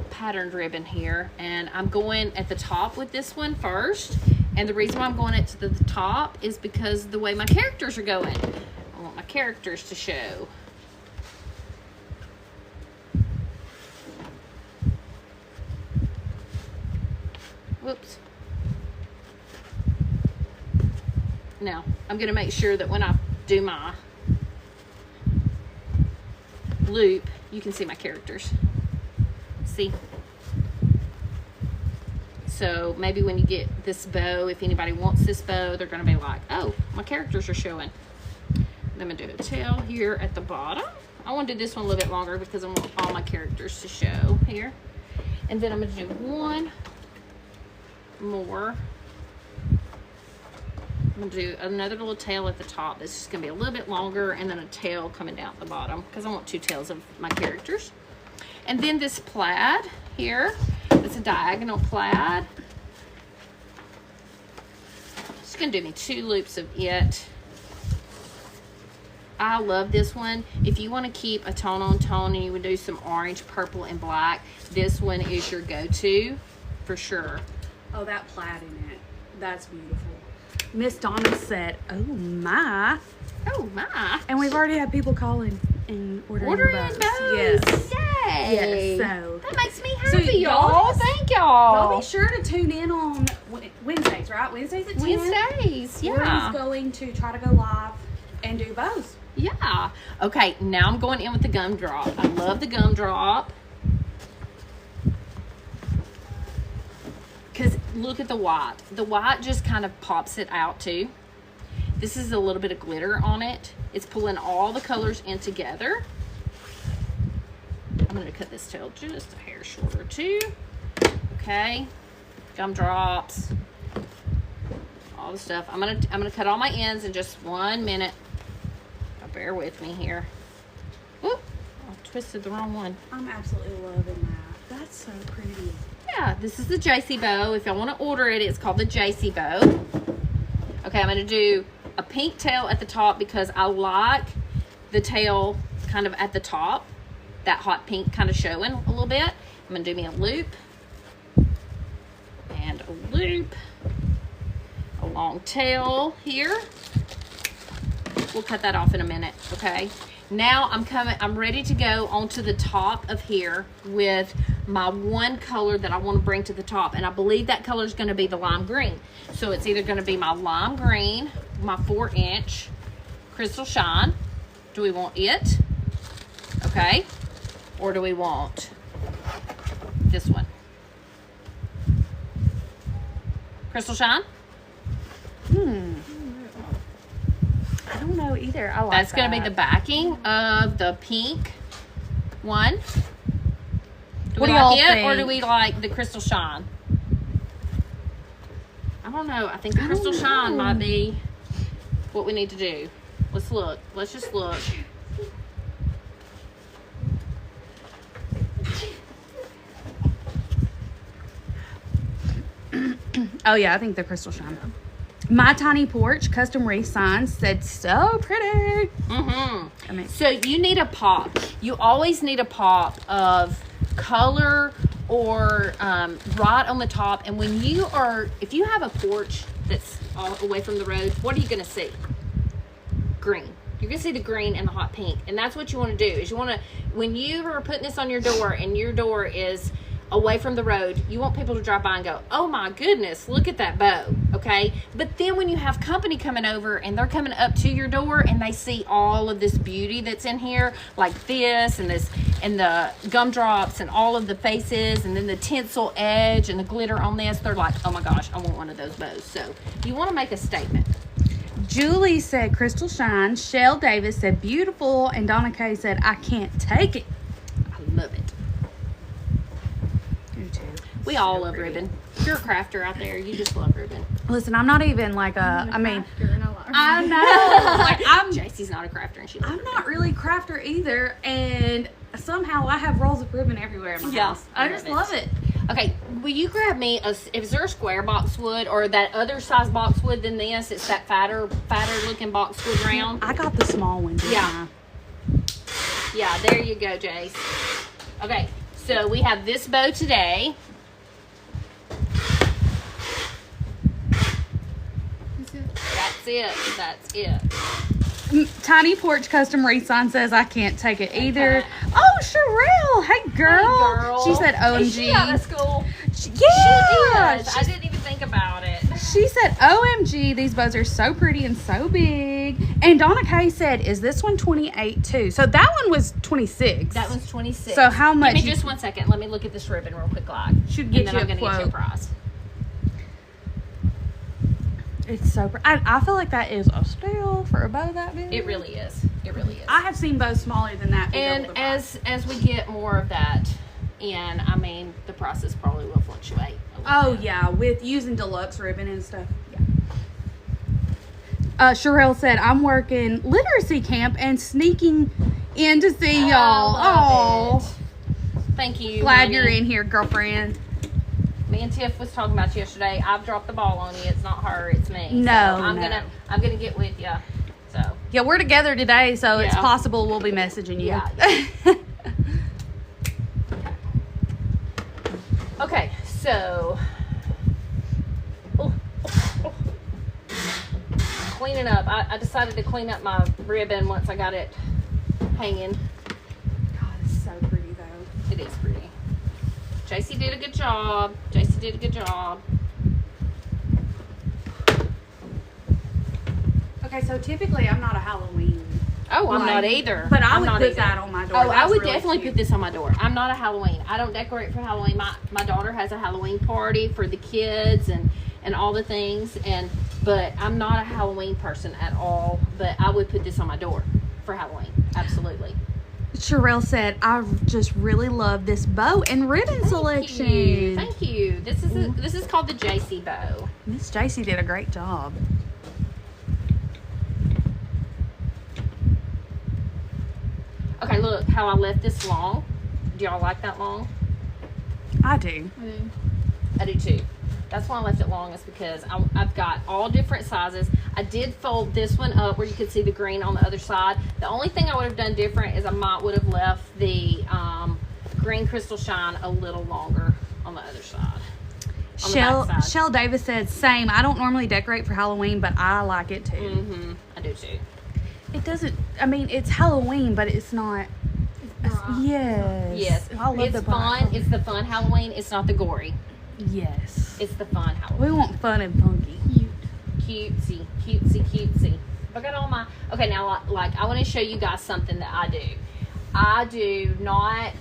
[SPEAKER 3] patterned ribbon here, and I'm going at the top with this one first. And the reason why I'm going it to the top is because the way my characters are going. I want my characters to show. Whoops. Now, I'm going to make sure that when I do my loop, you can see my characters. See? So maybe when you get this bow, if anybody wants this bow, they're going to be like, oh, my characters are showing. I'm going to do a tail here at the bottom. I want to do this one a little bit longer because I want all my characters to show here. And then I'm going to do one more. I'm going to do another little tail at the top. This is going to be a little bit longer, and then a tail coming down the bottom because I want 2 tails of my characters. And then this plaid here. It's a diagonal plaid. It's going to do me 2 loops of it. I love this one. If you want to keep a tone on tone and you would do some orange, purple, and black, this one is your go-to for sure.
[SPEAKER 1] Oh, that plaid in it. That's beautiful. Miss Donna said, oh my.
[SPEAKER 3] Oh my.
[SPEAKER 1] And we've already had people calling and ordering
[SPEAKER 3] Ordering bows.
[SPEAKER 1] Yes.
[SPEAKER 3] Yay.
[SPEAKER 1] Yes. So
[SPEAKER 3] That makes me
[SPEAKER 1] So
[SPEAKER 3] happy, y'all.
[SPEAKER 1] y'all-
[SPEAKER 3] Thank
[SPEAKER 1] y'all
[SPEAKER 3] y'all.
[SPEAKER 1] be sure to tune in on Wednesdays, right? Wednesdays at 10.
[SPEAKER 3] Wednesdays.
[SPEAKER 1] Lori's
[SPEAKER 3] Yeah.
[SPEAKER 1] going to try to go live and do bows.
[SPEAKER 3] Yeah. Okay, now I'm going in with the gumdrop. I love the gumdrop. Because look at the white. The white just kind of pops it out too. This is a little bit of glitter on it. It's pulling all the colors in together. I'm going to cut this tail just a hair shorter too. Okay. Gumdrops. All the stuff. I'm gonna cut all my ends in just 1 minute. Bear with me here. Oop, I twisted the wrong one.
[SPEAKER 1] I'm absolutely loving that. That's so pretty.
[SPEAKER 3] Yeah, this is the JC bow. If y'all want to order it, it's called the JC bow. Okay, I'm going to do a pink tail at the top because I like the tail kind of at the top. That hot pink kind of showing a little bit. I'm going to do me a loop. And a loop. A long tail here. We'll cut that off in a minute, okay? Now I'm ready to go onto the top of here with my one color that I want to bring to the top. And I believe that color is going to be the lime green. So it's either going to be my lime green, my 4-inch Crystal Shine. Do we want it? Okay. Or do we want this one? Crystal Shine?
[SPEAKER 1] I don't know either. I like
[SPEAKER 3] That's going to be the backing of the pink one. Do
[SPEAKER 1] What
[SPEAKER 3] we
[SPEAKER 1] do y'all
[SPEAKER 3] like it or do
[SPEAKER 1] think?
[SPEAKER 3] we like the Crystal Shine? I don't know. I think the Crystal Shine might be what we need to do. Let's look. Let's just look.
[SPEAKER 1] Oh yeah, I think the Crystal Shine. My Tiny Porch custom wreath signs said so pretty.
[SPEAKER 3] Mm-hmm.
[SPEAKER 1] I mean,
[SPEAKER 3] So you need a pop. You always need a pop of color or right on the top. And when you are, if you have a porch that's all away from the road, what are you going to see? Green. You're going to see the green and the hot pink. And that's what you want to do is you want to, when you are putting this on your door and your door is away from the road, you want people to drive by and go, oh my goodness, look at that bow, okay? But then when you have company coming over and they're coming up to your door and they see all of this beauty that's in here, like this and the gumdrops and all of the faces and then the tinsel edge and the glitter on this, they're like, oh my gosh, I want one of those bows. So you want to make a statement.
[SPEAKER 1] Julie said Crystal Shine. Shell Davis said beautiful. And Donna Kay said I can't take it.
[SPEAKER 3] I love it.
[SPEAKER 1] You too.
[SPEAKER 3] We all love ribbon. If you're a crafter out there, you just love ribbon.
[SPEAKER 1] Listen, I'm not even like a, I mean, I
[SPEAKER 4] I
[SPEAKER 1] know. Like I'm
[SPEAKER 3] JC's not a crafter and she loves
[SPEAKER 1] I'm
[SPEAKER 3] ribbon.
[SPEAKER 1] not really crafter either, and somehow I have rolls of ribbon everywhere in my
[SPEAKER 3] Yeah,
[SPEAKER 1] house. I
[SPEAKER 3] I
[SPEAKER 1] just
[SPEAKER 3] love
[SPEAKER 1] love it.
[SPEAKER 3] Okay, will you grab me is there a square boxwood or that other size boxwood than this? It's that fatter looking boxwood round.
[SPEAKER 1] I got the small one. Didn't
[SPEAKER 3] Yeah. Yeah, there you go, Jace. Okay, so we have this bow today. That's it. That's it.
[SPEAKER 1] Tiny Porch Custom Wreath Sign says I can't take it either. Oh, Sherelle. Hey, girl.
[SPEAKER 3] Hey, girl.
[SPEAKER 1] She said OMG.
[SPEAKER 3] Is she out of school?
[SPEAKER 1] Yeah.
[SPEAKER 3] She is. I didn't even think about it.
[SPEAKER 1] She said, OMG, these bows are so pretty and so big. And Donna Kay said, is this one 28 too? So that one was 26.
[SPEAKER 3] That one's 26.
[SPEAKER 1] So how much?
[SPEAKER 3] Give me just 1 second. Let me look at this ribbon real quick, like.
[SPEAKER 1] Should get
[SPEAKER 3] and then
[SPEAKER 1] you
[SPEAKER 3] I'm
[SPEAKER 1] a
[SPEAKER 3] gonna get you a
[SPEAKER 1] quote.
[SPEAKER 3] prize.
[SPEAKER 1] It's so pretty. I feel like that is a steal for a bow that big.
[SPEAKER 3] It really is. It really is.
[SPEAKER 1] I have seen bows smaller than that. be
[SPEAKER 3] And
[SPEAKER 1] able to buy.
[SPEAKER 3] as we get more of that in, I mean, the prices probably will fluctuate.
[SPEAKER 1] Oh yeah, with using deluxe ribbon and stuff. Yeah. Sherelle said, I'm working literacy camp and sneaking in to see y'all. Oh,
[SPEAKER 3] Thank you.
[SPEAKER 1] glad
[SPEAKER 3] honey.
[SPEAKER 1] you're in here, girlfriend.
[SPEAKER 3] Me and Tiff was talking about you yesterday. I've dropped the ball on you. It's not her, it's me.
[SPEAKER 1] No,
[SPEAKER 3] so I'm
[SPEAKER 1] no.
[SPEAKER 3] gonna get with you. So
[SPEAKER 1] Yeah, we're together today, so it's
[SPEAKER 3] Yeah.
[SPEAKER 1] possible we'll be messaging you.
[SPEAKER 3] Yeah. Okay, so cleaning up. I decided to clean up my ribbon once I got it hanging.
[SPEAKER 1] God, it's so pretty though.
[SPEAKER 3] It is pretty. JC did a good job. JC did a good job.
[SPEAKER 1] Okay, so typically I'm not a Halloween.
[SPEAKER 3] Oh, I'm
[SPEAKER 1] like,
[SPEAKER 3] not either.
[SPEAKER 1] But I
[SPEAKER 3] I'm
[SPEAKER 1] would
[SPEAKER 3] not
[SPEAKER 1] put
[SPEAKER 3] either.
[SPEAKER 1] that on my door.
[SPEAKER 3] Oh, I
[SPEAKER 1] That's
[SPEAKER 3] would
[SPEAKER 1] really
[SPEAKER 3] definitely
[SPEAKER 1] cute.
[SPEAKER 3] put this on my door. I'm not a Halloween. I don't decorate for Halloween. My daughter has a Halloween party for the kids and all the things, but I'm not a Halloween person at all. But I would put this on my door for Halloween. Absolutely.
[SPEAKER 1] Sherelle said, I just really love this bow and ribbon selection.
[SPEAKER 3] Thank you. This is called the JC bow.
[SPEAKER 1] Miss JC did a great job.
[SPEAKER 3] Okay, look how I left this long. Do y'all like that long?
[SPEAKER 1] I do.
[SPEAKER 3] I do too. That's why I left it long, is because I've got all different sizes. I did fold this one up where you could see the green on the other side. The only thing I would have done different is I would have left the green crystal shine a little longer on the other side.
[SPEAKER 1] Shell Davis said, same. I don't normally decorate for Halloween, but I like it too.
[SPEAKER 3] Mm-hmm. I do too.
[SPEAKER 1] It doesn't, I mean, it's Halloween, but it's not. Yes.
[SPEAKER 3] Yes.
[SPEAKER 1] I love
[SPEAKER 3] It's
[SPEAKER 1] the black
[SPEAKER 3] fun.
[SPEAKER 1] one.
[SPEAKER 3] It's the fun Halloween. It's not the gory.
[SPEAKER 1] Yes.
[SPEAKER 3] It's the fun Halloween.
[SPEAKER 1] We want fun and funky.
[SPEAKER 3] Cutesy, cutesy, cutesy. I got all my, okay, now, like, I want to show you guys something that I do. I do not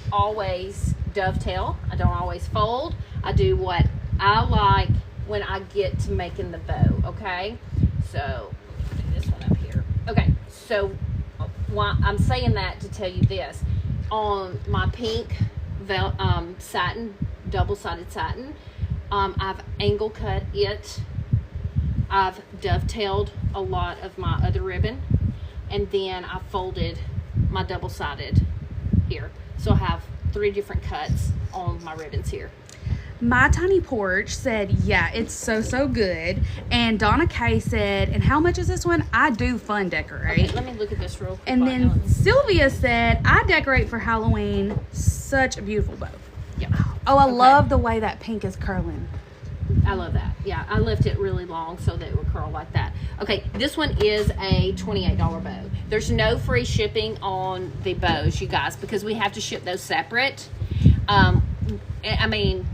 [SPEAKER 3] always dovetail. I don't always fold. I do what I like when I get to making the bow, okay? So, let me do this one up here. Okay, so, I'm saying that to tell you this. On my pink satin, double-sided satin, I've angle cut it. I've dovetailed a lot of my other ribbon, and then I folded my double-sided here. So I have 3 different cuts on my ribbons here.
[SPEAKER 1] My Tiny Porch said, yeah, it's so good. And Donna Kay said, and how much is this one? I do fun decorate.
[SPEAKER 3] Okay, let me look at this real quick.
[SPEAKER 1] And
[SPEAKER 3] right now.
[SPEAKER 1] then Sylvia said, I decorate for Halloween. Such a beautiful bow.
[SPEAKER 3] Yeah.
[SPEAKER 1] Oh, I
[SPEAKER 3] Okay.
[SPEAKER 1] love the way that pink is curling.
[SPEAKER 3] I love that. Yeah, I left it really long so that it would curl like that. Okay, this one is a $28 bow. There's no free shipping on the bows, you guys, because we have to ship those separate. I mean,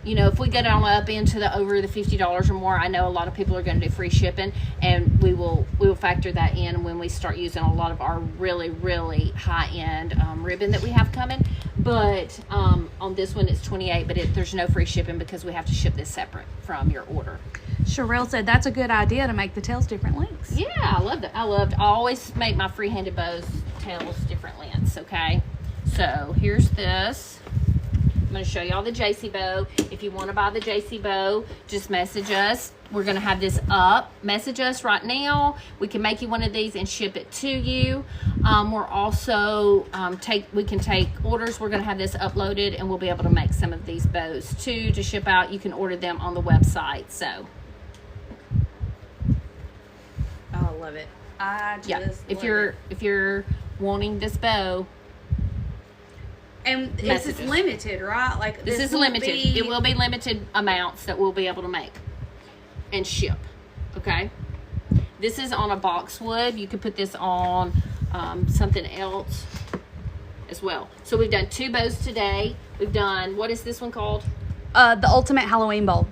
[SPEAKER 3] you know, if we get on up into the over the $50 or more, I know a lot of people are going to do free shipping, and we will factor that in when we start using a lot of our really high end ribbon that we have coming. But on this one it's $28, but there's no free shipping because we have to ship this separate from your order.
[SPEAKER 1] Sherelle said, that's a good idea to make the tails different lengths.
[SPEAKER 3] Yeah, I love that. I always make my free-handed bows tails different lengths. Okay, so here's this. I'm going to show y'all the JC bow. If you want to buy the JC bow, just message us. We're going to have this up. Message us right now. We can make you one of these and ship it to you. We're also we can take orders. We're going to have this uploaded, and we'll be able to make some of these bows too to ship out. You can order them on the website. So
[SPEAKER 1] Oh, I love it. I just
[SPEAKER 3] yeah, if you're wanting this bow,
[SPEAKER 1] and this
[SPEAKER 3] messages.
[SPEAKER 1] is limited, right? Like
[SPEAKER 3] this is
[SPEAKER 1] won't
[SPEAKER 3] limited.
[SPEAKER 1] be-
[SPEAKER 3] It will be limited amounts that we'll be able to make and ship. Okay. This is on a boxwood. You could put this on something else as well. So we've done 2 bows today. We've done, what is this one called?
[SPEAKER 1] the ultimate Halloween bow.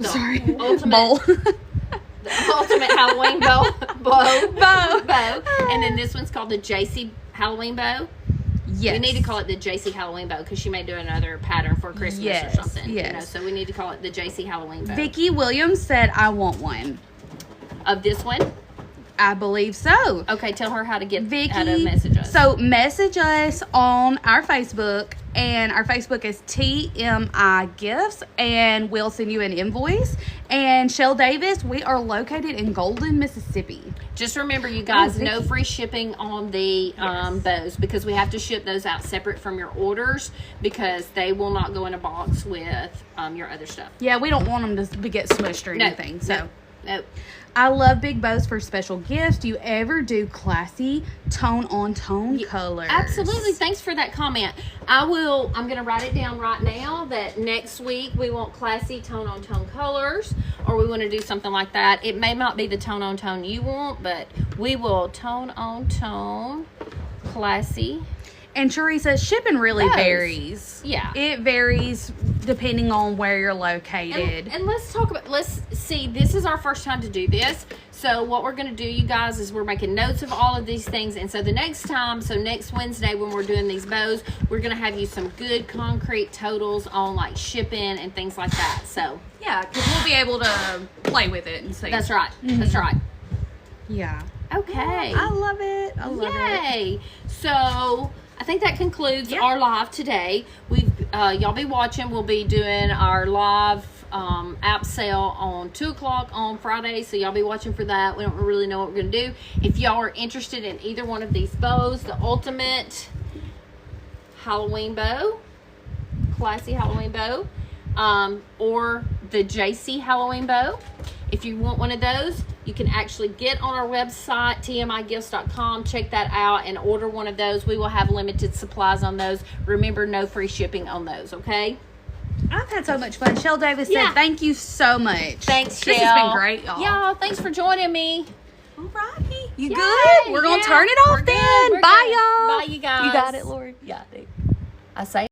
[SPEAKER 3] Sorry. Ultimate
[SPEAKER 1] Bowl.
[SPEAKER 3] The ultimate Halloween bow. And then this one's called the JC Halloween bow.
[SPEAKER 1] Yes.
[SPEAKER 3] We need to call it the JC Halloween bow because she may do another pattern for Christmas or something.
[SPEAKER 1] Yes.
[SPEAKER 3] You know, so we need to call it the JC Halloween bow.
[SPEAKER 1] Vicky Williams said, I want one.
[SPEAKER 3] Of this one?
[SPEAKER 1] I believe so.
[SPEAKER 3] Okay, tell her how to get
[SPEAKER 1] Vicky,
[SPEAKER 3] how to message us.
[SPEAKER 1] So message us on our Facebook, and our Facebook is TMI Gifts, and we'll send you an invoice. And Shell Davis, we are located in Golden, Mississippi.
[SPEAKER 3] Just remember, you guys, no
[SPEAKER 1] Vicky.
[SPEAKER 3] free shipping on the bows because we have to ship those out separate from your orders because they will not go in a box with your other stuff.
[SPEAKER 1] Yeah, we don't want them to get smushed or anything. So I love big bows for special gifts. Do you ever do classy tone-on-tone colors?
[SPEAKER 3] Absolutely. Thanks for that comment. I'm going to write it down right now that next week we want classy tone-on-tone colors, or we want to do something like that. It may not be the tone-on-tone you want, but we will tone-on-tone classy.
[SPEAKER 1] And Teresa, shipping really
[SPEAKER 3] Bows.
[SPEAKER 1] varies.
[SPEAKER 3] Yeah.
[SPEAKER 1] It varies depending on where you're located.
[SPEAKER 3] And let's see, this is our first time to do this. So what we're going to do, you guys, is we're making notes of all of these things. And so the next time, next Wednesday when we're doing these bows, we're going to have you some good concrete totals on like shipping and things like that. So
[SPEAKER 1] yeah, because we'll be able to play with it and see.
[SPEAKER 3] that's right. That's right.
[SPEAKER 1] Yeah.
[SPEAKER 3] Okay.
[SPEAKER 1] I love it. I love it.
[SPEAKER 3] Yay. So I think that concludes our live today. Y'all be watching. We'll be doing our live app sale on 2 o'clock on Friday, so y'all be watching for that. We don't really know what we're gonna do. If y'all are interested in either one of these bows, the ultimate Halloween bow, classy Halloween bow, or the JC Halloween bow, if you want one of those, you can actually get on our website, tmigifts.com, check that out, and order one of those. We will have limited supplies on those. Remember, no free shipping on those, okay?
[SPEAKER 1] I've had so much fun. Shell Davis said, thank you so much.
[SPEAKER 3] Thanks, Shell.
[SPEAKER 1] This has been great, y'all.
[SPEAKER 3] Y'all, thanks for joining me.
[SPEAKER 1] All righty. You
[SPEAKER 3] Yay,
[SPEAKER 1] good? We're going to turn it off
[SPEAKER 3] We're
[SPEAKER 1] then.
[SPEAKER 3] good.
[SPEAKER 1] Bye,
[SPEAKER 3] Good.
[SPEAKER 1] y'all.
[SPEAKER 3] Bye, you guys.
[SPEAKER 1] You got it, Lori? Yeah, I do.
[SPEAKER 3] I say